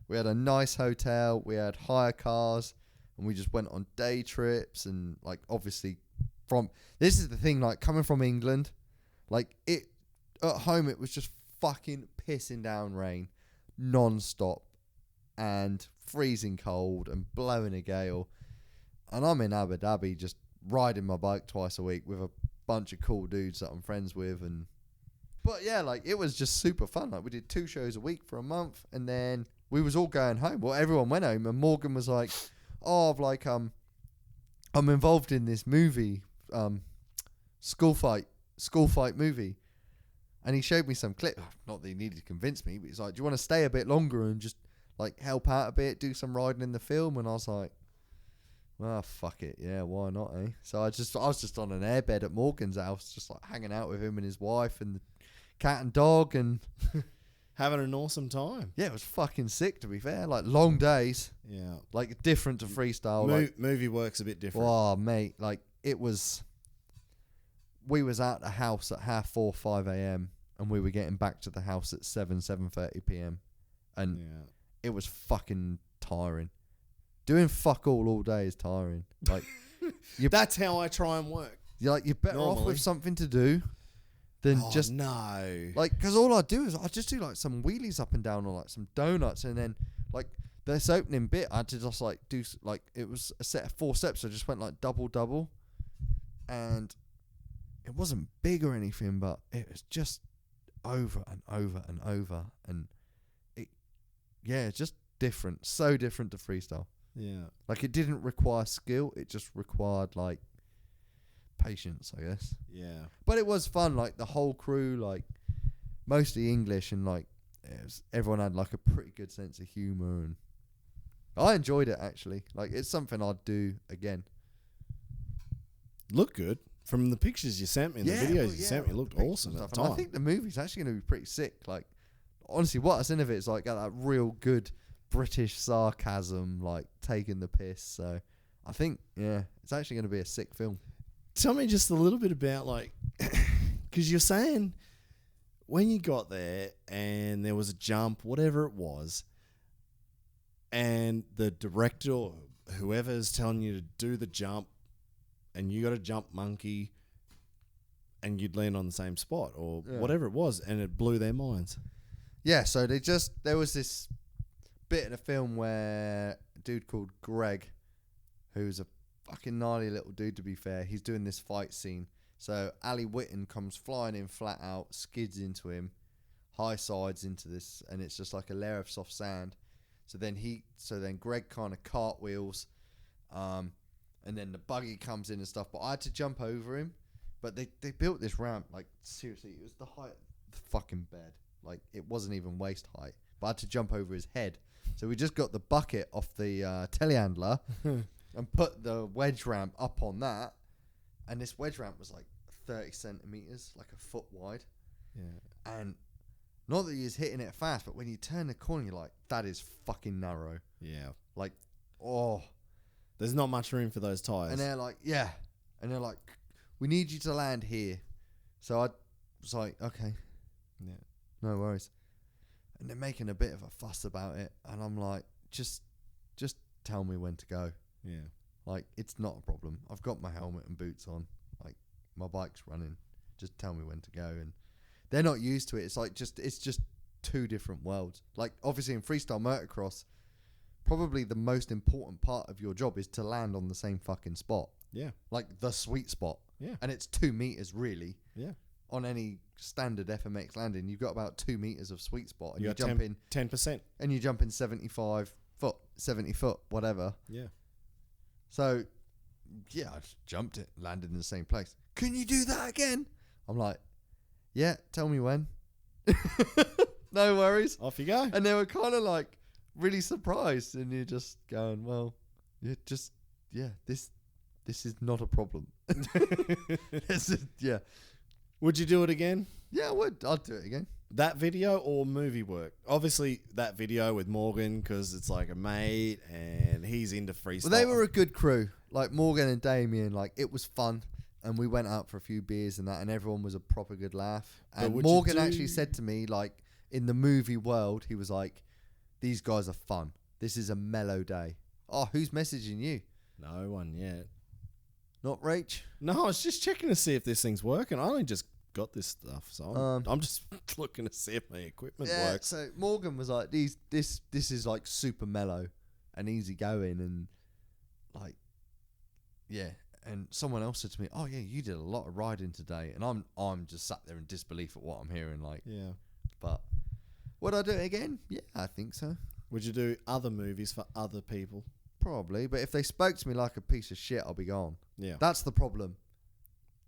We had a nice hotel. We had hire cars, and we just went on day trips. And, like, obviously, this is the thing, like, coming from England, like, at home it was just fucking pissing down rain non-stop and freezing cold and blowing a gale. And I'm in Abu Dhabi just riding my bike twice a week with a bunch of cool dudes that I'm friends with. But yeah, like, it was just super fun. Like, we did 2 shows a week for a month, and then we was all going home. Well, everyone went home, and Morgan was like, "Oh, I'm involved in this movie, school fight movie." And he showed me some clip. Not that he needed to convince me, but he's like, "Do you want to stay a bit longer and just, like, help out a bit, do some riding in the film?" And I was like, "Well, fuck it, yeah, why not, eh?" So I was just on an airbed at Morgan's house, just, like, hanging out with him and his wife and the cat and dog, and having an awesome time. yeah, it was fucking sick, to be fair. Like, long days. Yeah. Like, different to freestyle. Movie works a bit different. Oh, mate, like, it was... We was at the house at 4:30, 5 a.m, and we were getting back to the house at 7:30 p.m. And it was fucking tiring. Doing fuck all day is tiring. Like, that's how I try and work. You're better off with something to do than just... No. Like, because all I do is I just do, like, some wheelies up and down, or, like, some donuts, and then, like, this opening bit, I had to just, like, do, like, it was a set of 4 steps, so I just went, like, double, and it wasn't big or anything, but it was just over and over and over, and it's just different, so different to freestyle. Yeah. Like, it didn't require skill, it just required, like, patience, I guess. Yeah. But it was fun, like, the whole crew, like, mostly English, and, like, everyone had, like, a pretty good sense of humour, and I enjoyed it, actually. Like, it's something I'd do again. Looked good. From the pictures you sent me, the videos you sent me, it looked awesome at the time. I think the movie's actually going to be pretty sick. Like, honestly, what I've seen of it is, like, got that real good British sarcasm, like, taking the piss. So I think, it's actually going to be a sick film. Tell me just a little bit about, like, because you're saying when you got there and there was a jump, whatever it was, and the director or whoever's telling you to do the jump, and you got a jump monkey, and you'd land on the same spot or whatever it was, and it blew their minds. Yeah, so there was this bit in the film where a dude called Greg, who's a fucking gnarly little dude, to be fair, he's doing this fight scene. So Ali Whitten comes flying in flat out, skids into him, high sides into this, and it's just like a layer of soft sand. So then Greg kind of cartwheels, and then the buggy comes in and stuff. But I had to jump over him. But they built this ramp, like, seriously, it was the height of the fucking bed. Like, it wasn't even waist height. But I had to jump over his head. So we just got the bucket off the telehandler and put the wedge ramp up on that. And this wedge ramp was like 30 centimeters, like a foot wide. Yeah. And not that you're hitting it fast, but when you turn the corner, you're like, that is fucking narrow. Yeah. Like, oh. There's not much room for those tires. And they're like, yeah. And they're like, we need you to land here. So I was like, okay. Yeah. No worries. And they're making a bit of a fuss about it. And I'm like, just tell me when to go. Yeah. Like, it's not a problem. I've got my helmet and boots on. Like, my bike's running. Just tell me when to go. And they're not used to it. It's like it's just 2 different worlds. Like, obviously in freestyle motocross, probably the most important part of your job is to land on the same fucking spot. Yeah. Like the sweet spot. Yeah. And it's 2 meters really. Yeah. On any standard FMX landing, you've got about 2 meters of sweet spot, and You you got jump in 10%. and you jump in 75 foot, 70 foot, whatever. Yeah. So, yeah, I just jumped it, landed in the same place. Can you do that again? I'm like, yeah, tell me when. No worries. Off you go. And they were kind of like really surprised, and you're just going, well, this is not a problem. Yeah. Would you do it again? Yeah, I would. I'd do it again. That video or movie work? Obviously, that video with Morgan, because it's like a mate and he's into freestyle. Well, they were a good crew. Like Morgan and Damien, like it was fun. And we went out for a few beers and that, and everyone was a proper good laugh. And Morgan actually said to me, like, in the movie world, he was like, these guys are fun. This is a mellow day. Oh, who's messaging you? No one yet. Not Rach? No, I was just checking to see if this thing's working. I only just got this stuff, so I'm just looking to see if my equipment works. So Morgan was like, this is like super mellow and easy going, and like, yeah. And someone else said to me, oh yeah, you did a lot of riding today. And I'm just sat there in disbelief at what I'm hearing. Like, yeah. But would I do it again? Yeah, I think so. Would you do other movies for other people? Probably. But if they spoke to me like a piece of shit, I'll be gone. Yeah. That's the problem.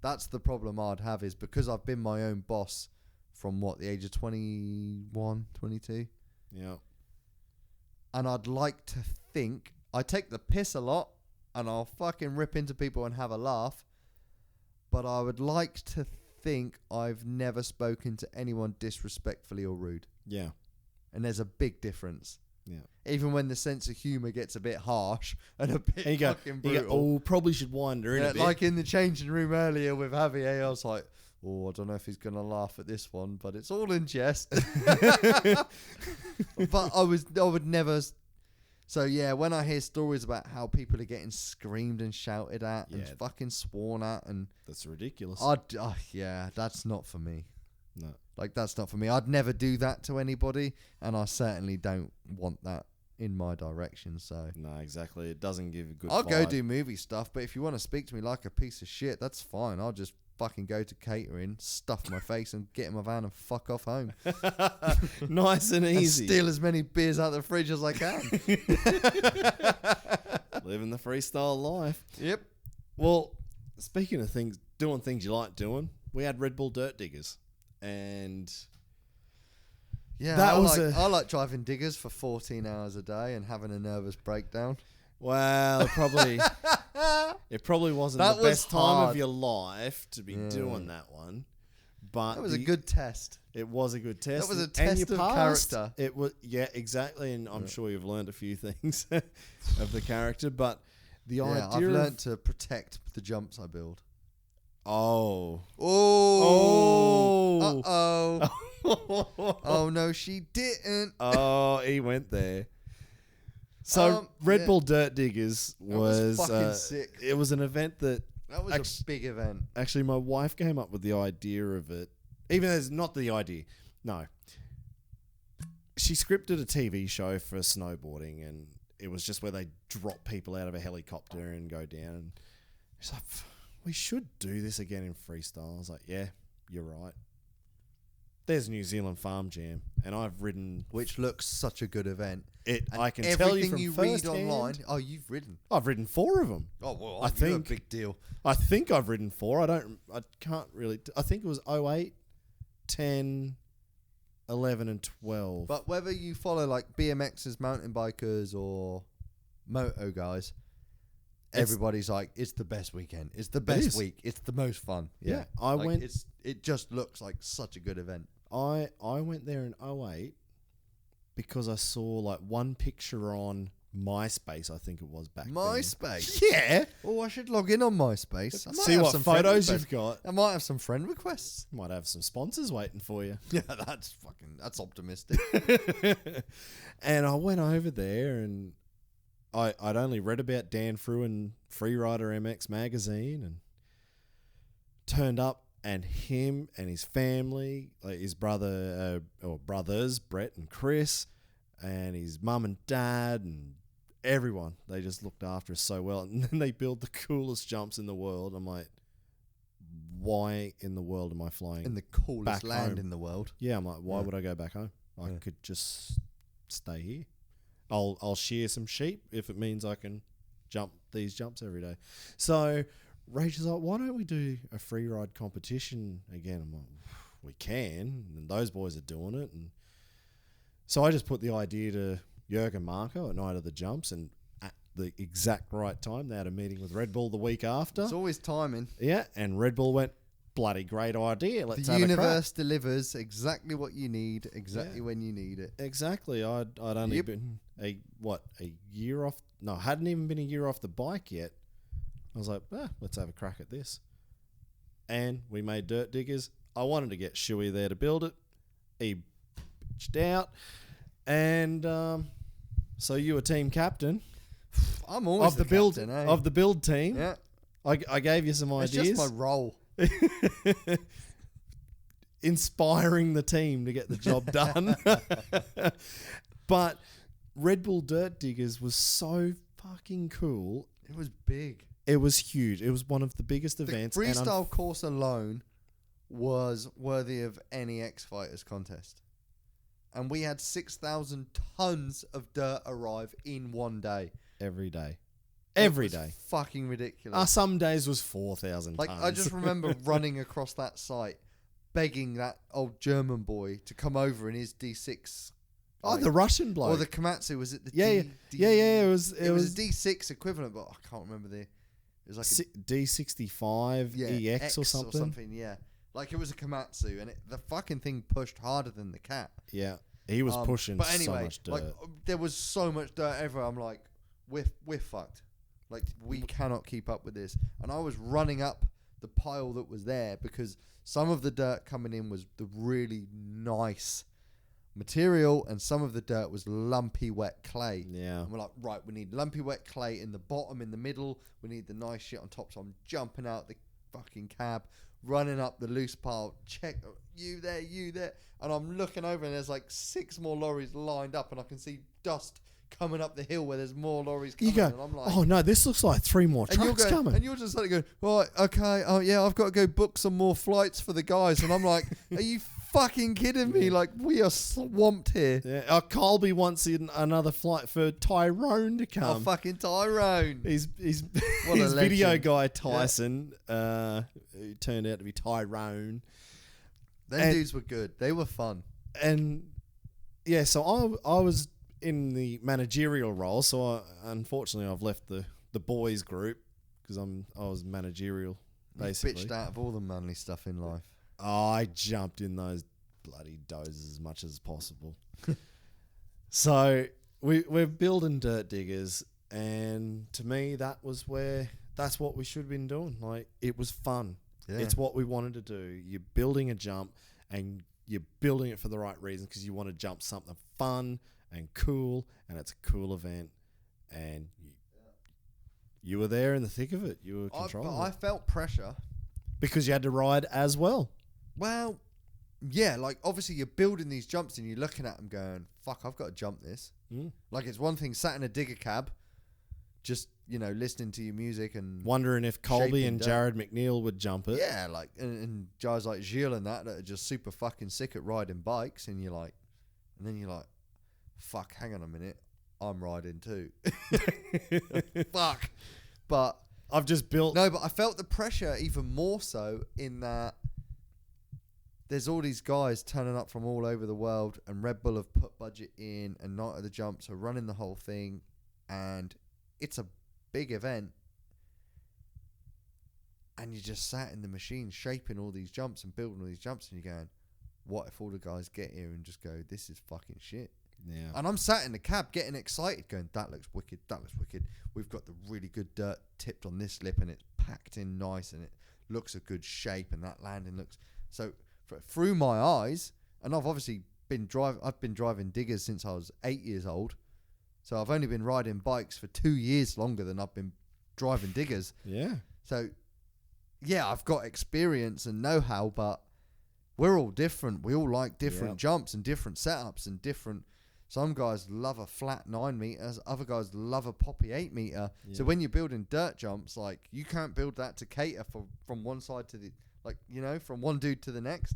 That's the problem I'd have, is because I've been my own boss from the age of 21, 22. Yeah. And I'd like to think I take the piss a lot, and I'll fucking rip into people and have a laugh. But I would like to think I've never spoken to anyone disrespectfully or rude. Yeah. And there's a big difference. Yeah. Even when the sense of humour gets a bit harsh and a bit fucking brutal. Oh, probably should wind her in a bit. Like in the changing room earlier with Javier, I was like, oh, I don't know if he's going to laugh at this one, but it's all in jest. But I would never... So, yeah, when I hear stories about how people are getting screamed and shouted at and fucking sworn at, and... That's ridiculous. Yeah, that's not for me. No. Like, that's not for me. I'd never do that to anybody, and I certainly don't want that in my direction, so... No, exactly. It doesn't give a good I'll vibe. go do movie stuff, but if you want to speak to me like a piece of shit, that's fine. I'll just fucking go to catering, stuff my face, and get in my van and fuck off home. Nice and easy. And steal as many beers out of the fridge as I can. Living the freestyle life. Yep. Well, speaking of things, doing things you like doing, we had Red Bull Dirt Diggers, and yeah, I like driving diggers for 14 hours a day and having a nervous breakdown. Well, it probably wasn't the best time of your life to be doing that one. But that was a good test. It was a good test. That was a test of character. It was, yeah, exactly. And I'm sure you've learned a few things of the character. But the idea I've learned to protect the jumps I build. Oh. Oh. Uh-oh. Oh, no, she didn't. Oh, he went there. So Red Bull Dirt Diggers was fucking sick. It was an event that was a big event. Actually, my wife came up with the idea of it. Even though it's not the idea. No. She scripted a TV show for snowboarding, and it was just where they drop people out of a helicopter and go down. And she's like, we should do this again in freestyle. I was like, yeah, you're right. There's New Zealand Farm Jam, and I've ridden... Which looks such a good event. I can tell you from everything you read online... Oh, you've ridden. I've ridden 4 of them. Oh, well, I think a big deal. I think I've ridden 4. I can't really... I think it was 08, 10, 11 and 12. But whether you follow like BMXers, mountain bikers or moto guys... Everybody's like, it's the best weekend. It's the best week. It's the most fun. Yeah. I went... It just looks like such a good event. I went there in 08 because I saw like one picture on MySpace, I think it was back MySpace? then. Yeah. Oh, I should log in on MySpace. I might See have what some photos you've got. I might have some friend requests. Might have some sponsors waiting for you. Yeah, that's optimistic. And I went over there and I'd only read about Dan Fruin Freerider MX magazine and turned up, and him and his family, like his brother or brothers, Brett and Chris, and his mum and dad and everyone, they just looked after us so well. And then they build the coolest jumps in the world. I'm like, why in the world am I flying In the coolest back land home? in the world. Yeah, I'm like, why would I go back home? I could just stay here. I'll shear some sheep if it means I can jump these jumps every day. So Rach is like, why don't we do a free ride competition again? I'm like, we can, and those boys are doing it. And so I just put the idea to Jörg and Marco at Night of the Jumps, and at the exact right time, they had a meeting with Red Bull the week after. It's always timing. Yeah, and Red Bull went, bloody great idea. Let's the have universe delivers exactly what you need, exactly when you need it. Exactly. I'd only been a year off. No, I hadn't even been a year off the bike yet. I was like, let's have a crack at this. And we made Dirt Diggers. I wanted to get Shuey there to build it. He bitched out. And so you were team captain. I'm always the captain, of the build team. Yeah. I gave you some ideas. It's just my role. Inspiring the team to get the job done. But Red Bull Dirt Diggers was so fucking cool. It was big. It was huge. It was one of the biggest events. The freestyle course alone was worthy of any X Fighters contest. And we had 6,000 tons of dirt arrive in one day. Every day. It was fucking ridiculous. Some days was 4,000 Like, tons. I just remember running across that site, begging that old German boy to come over in his D6. Oh, the Russian bloke. Or the Komatsu. Was it the yeah. It was a D6 equivalent, but I can't remember it was like a D65 EX or something. Yeah. Like, it was a Komatsu, and the fucking thing pushed harder than the cat. Yeah. He was pushing but anyway, so much dirt. Like, there was so much dirt everywhere. I'm like, we're fucked. Like, we cannot keep up with this. And I was running up the pile that was there because some of the dirt coming in was the really nice material, and some of the dirt was lumpy wet clay. Yeah. And we're like, right, we need lumpy wet clay in the bottom, in the middle. We need the nice shit on top. So I'm jumping out the fucking cab, running up the loose pile. Check, you there. And I'm looking over, and there's like 6 more lorries lined up, and I can see dust coming up the hill where there's more lorries coming. You go, and I'm like, oh no, this looks like 3 more trucks coming. And you're just like going, right, okay, oh yeah, I've got to go book some more flights for the guys. And I'm like, are you fucking kidding me? Like, we are swamped here. Yeah, Colby wants another flight for Tyrone to come. Oh, fucking Tyrone. He's his What a video legend. guy Tyson, who turned out to be Tyrone. Them dudes were good. They were fun. And yeah, so I was in the managerial role. So unfortunately, I've left the boys group because I was managerial basically. Bitched out of all the manly stuff in life. I jumped in those bloody dozes as much as possible. So we're building Dirt Diggers, and to me that's what we should have been doing. Like, it was fun. Yeah. It's what we wanted to do. You're building a jump, and you're building it for the right reason because you want to jump something fun and cool, and it's a cool event, and you were there in the thick of it. You were controlling it. I felt pressure because you had to ride as well. Well, yeah, like, obviously you're building these jumps and you're looking at them going, fuck, I've got to jump this. Like, it's one thing sat in a digger cab, just, listening to your music and wondering if Colby and Jared McNeil would jump it. Yeah, like, and guys like Gilles and that are just super fucking sick at riding bikes, and then you're like, fuck, hang on a minute, I'm riding too. Fuck. But I've just built... No, but I felt the pressure even more so in that there's all these guys turning up from all over the world, and Red Bull have put budget in, and Night of the Jumps are running the whole thing, and it's a big event, and you just sat in the machine shaping all these jumps and building all these jumps, and you're going, what if all the guys get here and just go, this is fucking shit? Yeah. And I'm sat in the cab getting excited, going, that looks wicked. We've got the really good dirt tipped on this lip, and it's packed in nice, and it looks a good shape, and that landing looks... So through my eyes, and I've obviously been driving diggers since I was 8 years old, so I've only been riding bikes for 2 years longer than I've been driving diggers. Yeah. So, yeah, I've got experience and know-how, but we're all different. We all like different jumps and different setups and different Some guys love a flat 9 meters. Other guys love a poppy 8 meter. Yeah. So when you're building dirt jumps, like you can't build that to cater from one side to the, like, you know, from one dude to the next.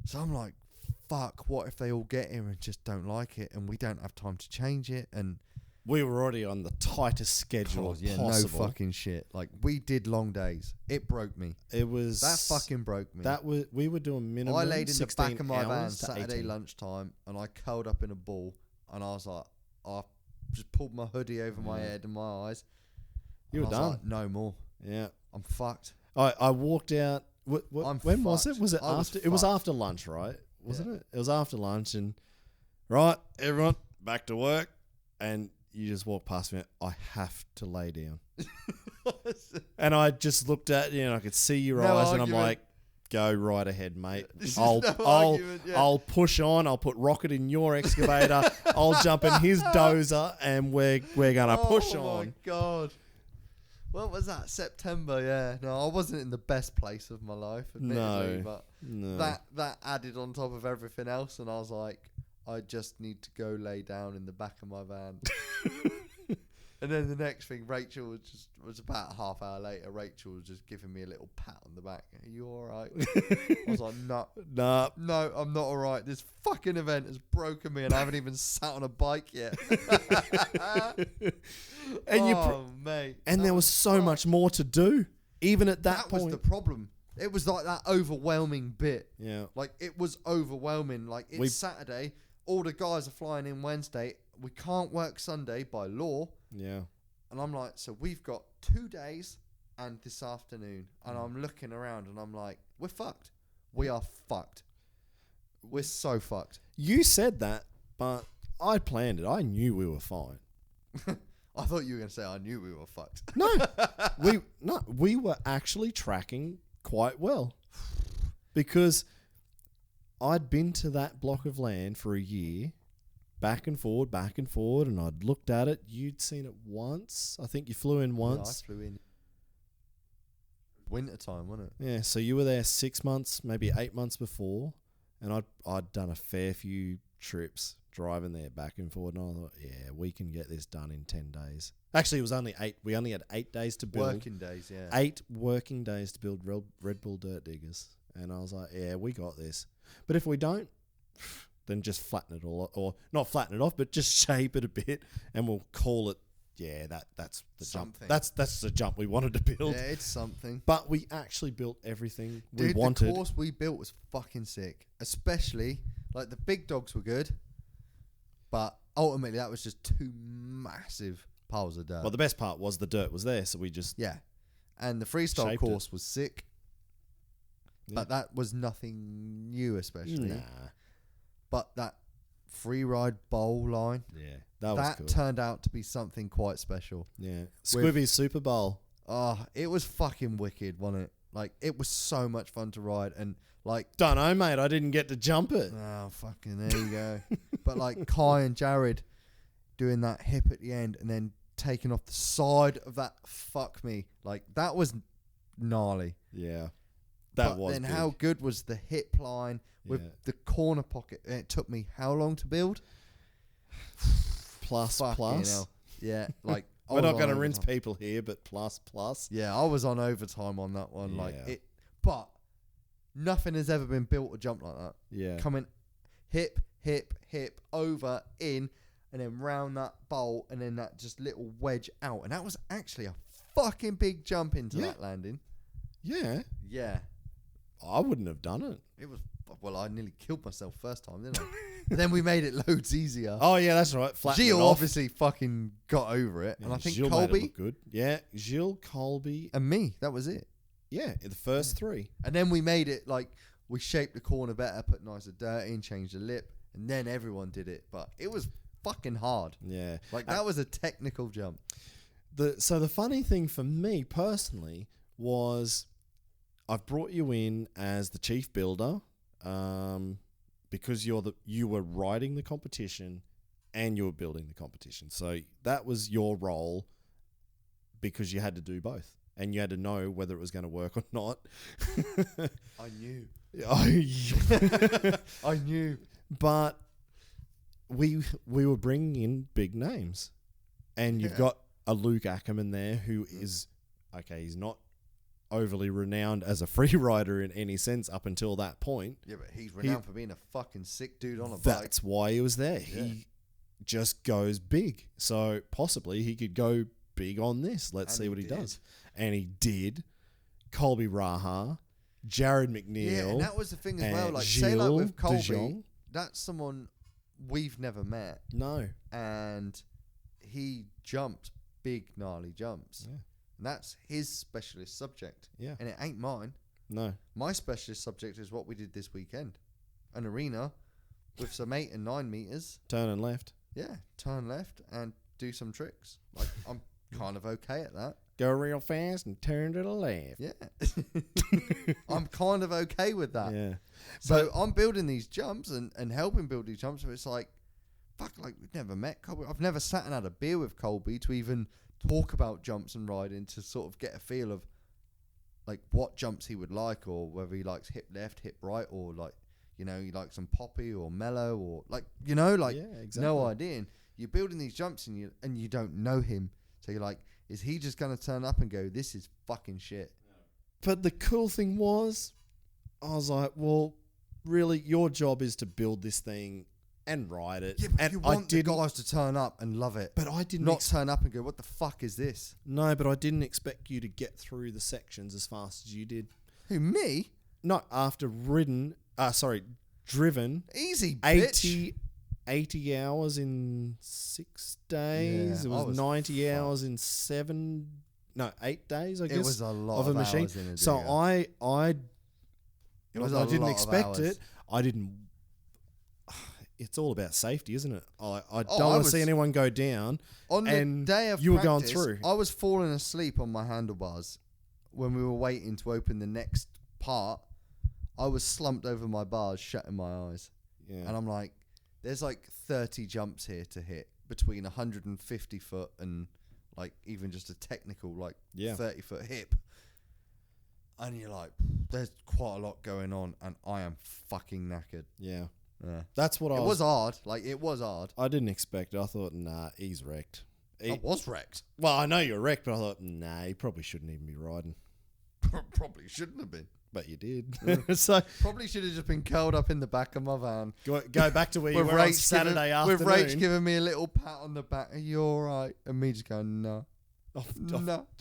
So I'm like, fuck, what if they all get here and just don't like it and we don't have time to change it? And we were already on the tightest schedule possible. No fucking shit. Like, we did long days. It broke me. It was... That fucking broke me. We were doing minimum I laid in the back of my van 16 Saturday 18. lunchtime and I curled up in a ball and I was like, I just pulled my hoodie over my head and my eyes. You were done. Like, no more. Yeah. I'm fucked. I walked out... when was it? Was it after? It was after lunch, right? Wasn't it? It was after lunch and... Right, everyone, back to work. And... you just walk past me. I have to lay down. And I just looked at you and I could see your eyes and I'm like, go right ahead, mate. I'll push on. I'll put rocket in your excavator. I'll jump in his dozer and we're going to push on. Oh my God. What was that? September, yeah. No, I wasn't in the best place of my life, admittedly, but that added on top of everything else and I was like, I just need to go lay down in the back of my van. And then the next thing, Rachel was about a half hour later. Rachel was just giving me a little pat on the back. Are you all right? I was like, no, I'm not all right. This fucking event has broken me, and I haven't even sat on a bike yet. And mate, and there was so much more to do, even at that point. That was the problem. It was like that overwhelming bit. Yeah, like it was overwhelming. Like it's Saturday. All the guys are flying in Wednesday. We can't work Sunday by law. Yeah. And I'm like, so we've got 2 days and this afternoon. And I'm looking around and I'm like, we're fucked. We are fucked. We're so fucked. You said that, but I planned it. I knew we were fine. I thought you were going to say I knew we were fucked. No, we were actually tracking quite well. Because I'd been to that block of land for a year, back and forward, and I'd looked at it. You'd seen it once. I think you flew in once. Yeah, I flew in. Winter time, wasn't it? Yeah, so you were there 6 months, maybe 8 months before, and I'd done a fair few trips driving there back and forward, and I thought, yeah, we can get this done in 10 days. Actually, it was only 8. We only had 8 days to build. Working days, yeah. 8 working days to build Red Bull Dirt Diggers. And I was like, yeah, we got this. But if we don't, then just flatten it all, or not flatten it off, but just shape it a bit, and we'll call it. Yeah, that's the something. Jump. That's the jump we wanted to build. Yeah, it's something. But we actually built everything we Dude, wanted. The course we built was fucking sick. Especially, like, the big dogs were good, but ultimately that was just 2 massive piles of dirt. Well, the best part was the dirt was there, so we just and the freestyle course was sick. Yeah. But that was nothing new, especially. Nah. But that free ride bowl line, that cool. Turned out to be something quite special. Yeah, Squibb's Super Bowl. Oh, it was fucking wicked, wasn't it? Like, it was so much fun to ride, and like, don't know, mate. I didn't get to jump it. Oh, fucking there you go. But like Kai and Jared doing that hip at the end, and then taking off the side of that, fuck me, like that was gnarly. Yeah. But then big. How good was the hip line with the corner pocket? It took me how long to build? Plus. Yeah, like we're not going to rinse people here, but plus. Yeah, I was on overtime on that one. Yeah. But nothing has ever been built or jumped like that. Yeah. Coming hip, over, in, and then round that bowl, and then that just little wedge out. And that was actually a fucking big jump into that landing. Yeah. Yeah. I wouldn't have done it. It was, well, I nearly killed myself first time, didn't I? But then we made it loads easier. Oh, yeah, that's right. Gilles obviously fucking got over it. Yeah, and I think Gilles Colby. Made it look good. Yeah, Gilles, Colby. And me. That was it. Yeah, the first 3. And then we made it like, we shaped the corner better, put nicer dirt in, changed the lip, and then everyone did it. But it was fucking hard. Yeah. Like, that was a technical jump. So the funny thing for me personally was I've brought you in as the chief builder because you were riding the competition and you were building the competition. So that was your role because you had to do both and you had to know whether it was going to work or not. I knew. I knew. I knew. But we were bringing in big names, and you've got a Luke Ackerman there who is okay. He's not overly renowned as a free rider in any sense up until that point. Yeah, but he's renowned for being a fucking sick dude on a bike. That's why he was there. Yeah. He just goes big. So possibly he could go big on this. Let's see what he does. And he did. Colby Raha, Jared McNeil. Yeah, and that was the thing as well. Like, say like with Colby, that's someone we've never met. No. And he jumped big, gnarly jumps. Yeah. And that's his specialist subject. Yeah. And it ain't mine. No. My specialist subject is what we did this weekend. An arena with some 8 and 9 meters. Turn and left. Yeah. Turn left and do some tricks. Like, I'm kind of okay at that. Go real fast and turn to the left. Yeah. I'm kind of okay with that. Yeah. So I'm building these jumps and helping build these jumps. So it's like, fuck, like we've never met Colby. I've never sat and had a beer with Colby to even talk about jumps and riding, to sort of get a feel of like what jumps he would like, or whether he likes hip left, hip right, or like, you know, he likes some poppy or mellow, or like, you know, like no idea. And you're building these jumps and you don't know him. So you're like, is he just going to turn up and go, this is fucking shit? But the cool thing was, I was like, well, really, your job is to build this thing and ride it. Yeah, but and you want the guys to turn up and love it. But I didn't not turn up and go, what the fuck is this? No, but I didn't expect you to get through the sections as fast as you did. Who, me? Not after driven. Easy, bitch. 80 hours in 6 days. Yeah, it was 90 hours in 8 days, I guess. It was a lot of a machine. Hours in a so digger. I didn't expect it. I didn't. It's all about safety, isn't it? I don't want to see anyone go down. On the day of you practice, were going through. I was falling asleep on my handlebars when we were waiting to open the next part. I was slumped over my bars, shutting my eyes. Yeah. And I'm like, there's like 30 jumps here to hit between 150 foot and like even just a technical like 30 foot hip. And you're like, there's quite a lot going on and I am fucking knackered. Yeah. That's what I was. It was hard. Like, it was hard. I didn't expect it. I thought, nah, he's wrecked. I was wrecked. Well, I know you're wrecked, but I thought, nah, he probably shouldn't even be riding. Probably shouldn't have been. But you did. So probably should have just been curled up in the back of my van. Go back to where you were on Saturday afternoon. With Rach giving me a little pat on the back. Are you all right? And me just going, no.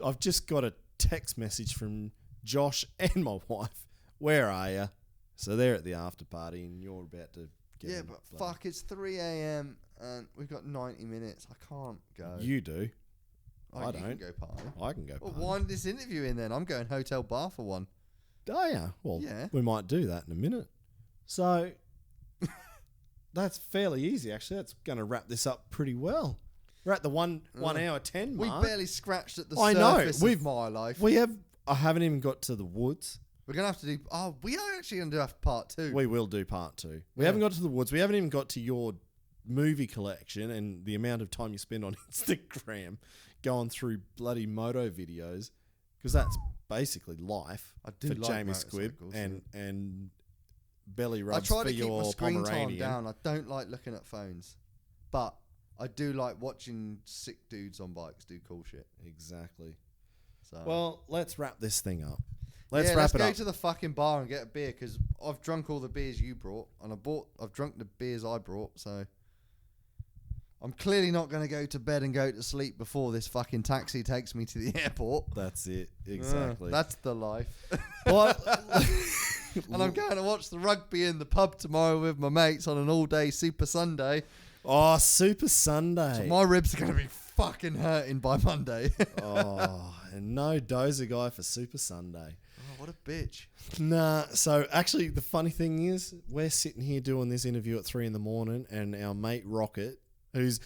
I've just got a text message from Josh and my wife. Where are you? So they're at the after party and you're about to get Yeah, but fuck, it's 3 a.m. and we've got 90 minutes. I can't go. You do. I don't. You can go party. I can go party. Well, wind this interview in then. I'm going hotel bar for one. Oh, yeah. Well, we might do that in a minute. So that's fairly easy, actually. That's going to wrap this up pretty well. We're at the 1 hour 10 mark. We barely scratched at the surface of my life. I haven't even got to the woods. We're going to have to do... Oh, we are actually going to do part 2. We will do part 2. We haven't got to the woods. We haven't even got to your movie collection and the amount of time you spend on Instagram going through bloody moto videos, because that's basically life for Jamie Squibb and belly rubs for your Pomeranian. I try to keep my screen time down. I don't like looking at phones, but I do like watching sick dudes on bikes do cool shit. Exactly. So well, let's wrap this thing up. Let's go to the fucking bar and get a beer, because I've drunk all the beers you brought, and I've drunk the beers I brought, so I'm clearly not going to go to bed and go to sleep before this fucking taxi takes me to the airport. That's it, exactly. That's the life. And I'm going to watch the rugby in the pub tomorrow with my mates on an all-day Super Sunday. Oh, Super Sunday. So my ribs are going to be fucking hurting by Monday. And no dozer guy for Super Sunday. What a bitch. Nah, so actually the funny thing is, we're sitting here doing this interview at 3 a.m, and our mate Rocket, has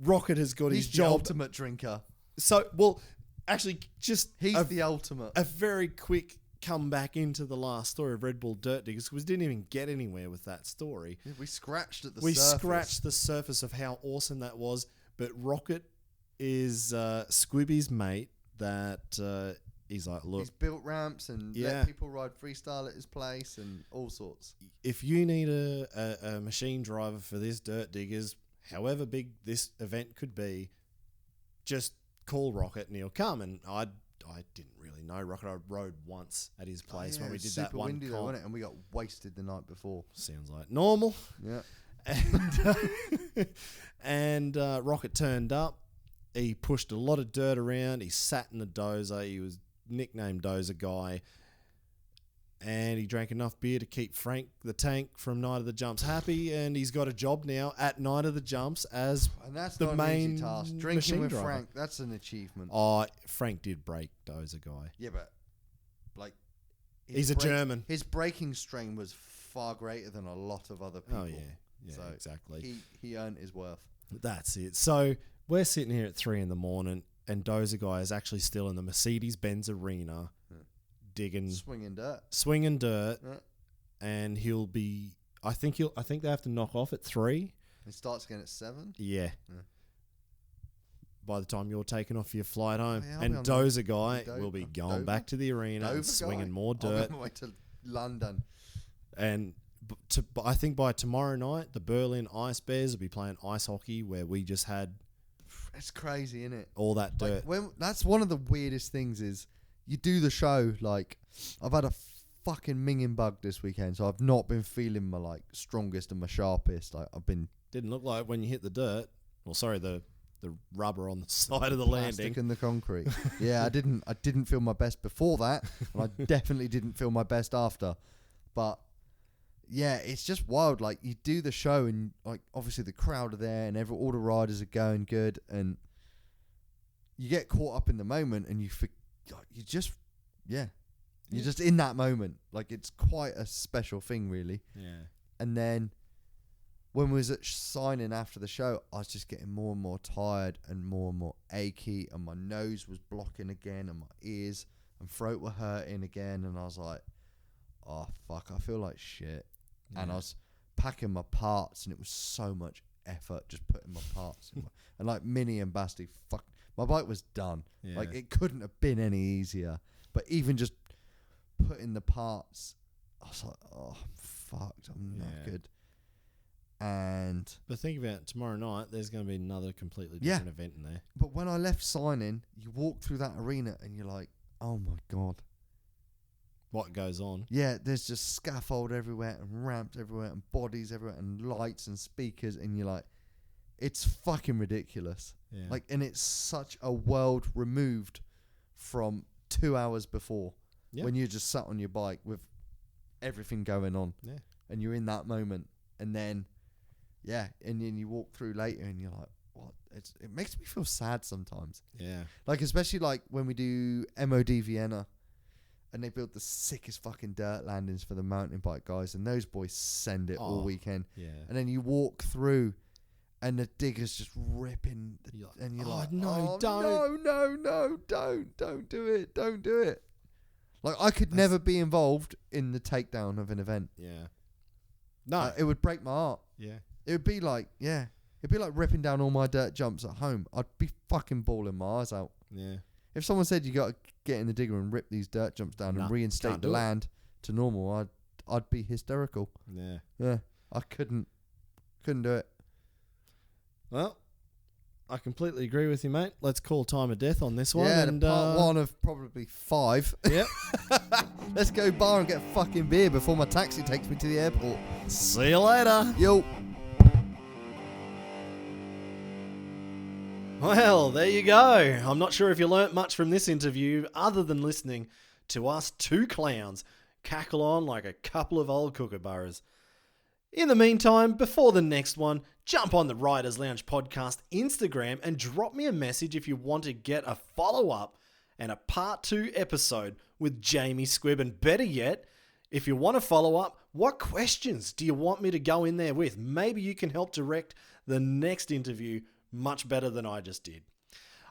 got his job. He's the ultimate drinker. So, well, actually he's the ultimate. A very quick comeback into the last story of Red Bull Dirt Diggers, because we didn't even get anywhere with that story. Yeah, we scratched at the surface. We scratched the surface of how awesome that was, but Rocket is Squibby's mate that... He's like, look. He's built ramps and let people ride freestyle at his place and all sorts. If you need a machine driver for this Dirt Diggers, however big this event could be, just call Rocket and he'll come. And I didn't really know Rocket. I rode once at his place when we did that one windy though, wasn't it? And we got wasted the night before. Sounds like normal. Yeah. And Rocket turned up. He pushed a lot of dirt around. He sat in the dozer. He was nicknamed Dozer Guy. And he drank enough beer to keep Frank the Tank from Night of the Jumps happy. And he's got a job now at Night of the Jumps as and that's the not main an easy task. Drinking machine with driver. Frank, that's an achievement. Oh, Frank did break Dozer Guy. Yeah, but like He's a German. His braking strain was far greater than a lot of other people. Oh, yeah. Yeah, exactly. He earned his worth. That's it. So we're sitting here at 3 a.m. and Dozer Guy is actually still in the Mercedes-Benz arena digging, swinging dirt, and he'll be. I think they have to knock off at 3. It starts again at 7. Yeah. By the time you're taking off your flight home, yeah, and Dozer Guy will be going back to the arena and swinging more dirt. I'll be on my way to London. And I think by tomorrow night, the Berlin Ice Bears will be playing ice hockey, where we just had. It's crazy, isn't it? All that dirt. That's one of the weirdest things is you do the show, like, I've had a fucking minging bug this weekend, so I've not been feeling my, like, strongest and my sharpest. Like, I've been... Didn't look like when you hit the dirt. Well, sorry, the rubber on the side of the plastic landing. and the concrete. Yeah, I didn't feel my best before that, and I definitely didn't feel my best after. But... yeah, it's just wild. Like, you do the show and, like, obviously the crowd are there and all the riders are going good, and you get caught up in the moment and you're just in that moment. Like, it's quite a special thing, really. Yeah. And then when we was at signing after the show, I was just getting more and more tired and more achy, and my nose was blocking again and my ears and throat were hurting again, and I was like, oh, fuck, I feel like shit. And I was packing my parts, and it was so much effort just putting my parts in and like Minnie and Basti, fuck, my bike was done. Yeah. Like, it couldn't have been any easier. But even just putting the parts, I was like, oh, I'm fucked, I'm not good. And but think about it, tomorrow night there's going to be another completely different event in there. But when I left signing, you walk through that arena and you're like, oh my god, what goes on? Yeah, there's just scaffold everywhere and ramps everywhere and bodies everywhere and lights and speakers, and you're like, it's fucking ridiculous. Yeah. Like, and it's such a world removed from 2 hours before when you just sat on your bike with everything going on. Yeah. And you're in that moment, and then and then you walk through later and you're like, what? It makes me feel sad sometimes. Yeah. Like, especially like when we do MOD Vienna. And they build the sickest fucking dirt landings for the mountain bike guys, and those boys send it all weekend. Yeah. And then you walk through, and the digger's just ripping, and you're like, no, don't do it. Like, I could never be involved in the takedown of an event. Yeah. No, it would break my heart. Yeah. It would be like, it'd be like ripping down all my dirt jumps at home. I'd be fucking bawling my eyes out. Yeah. If someone said you got to get in the digger and rip these dirt jumps down and reinstate the land to normal, I'd be hysterical. Yeah. Yeah. I couldn't do it. Well, I completely agree with you, mate. Let's call time of death on this one. Yeah, and part one of probably 5. Yep. Let's go bar and get fucking beer before my taxi takes me to the airport. See you later. Yo. Well, there you go. I'm not sure if you learnt much from this interview other than listening to us two clowns cackle on like a couple of old kookaburras. In the meantime, before the next one, jump on the Riders Lounge podcast Instagram and drop me a message if you want to get a follow-up and a part 2 episode with Jamie Squibb. And better yet, if you want to follow up, what questions do you want me to go in there with? Maybe you can help direct the next interview much better than I just did.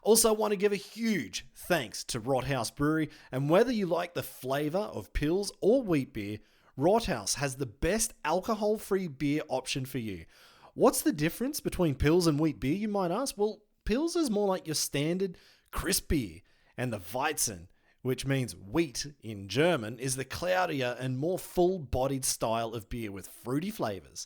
Also want to give a huge thanks to Rothaus Brewery, and whether you like the flavour of Pils or wheat beer, Rothaus has the best alcohol-free beer option for you. What's the difference between Pils and wheat beer, you might ask? Well, Pils is more like your standard crisp beer, and the Weizen, which means wheat in German, is the cloudier and more full-bodied style of beer with fruity flavours.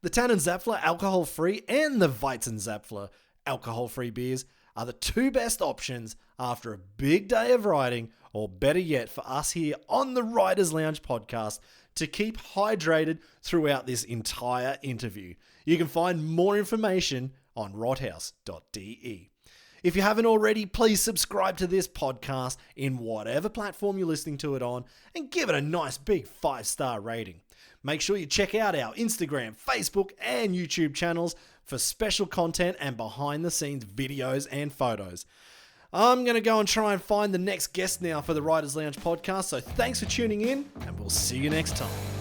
The Tannenzapfler alcohol-free and the Weizenzapfler alcohol-free beers are the two best options after a big day of riding, or better yet, for us here on the Riders Lounge podcast to keep hydrated throughout this entire interview. You can find more information on rothouse.de. If you haven't already, please subscribe to this podcast in whatever platform you're listening to it on and give it a nice big 5-star rating. Make sure you check out our Instagram, Facebook, and YouTube channels for special content and behind-the-scenes videos and photos. I'm going to go and try and find the next guest now for the Riders Lounge podcast, so thanks for tuning in, and we'll see you next time.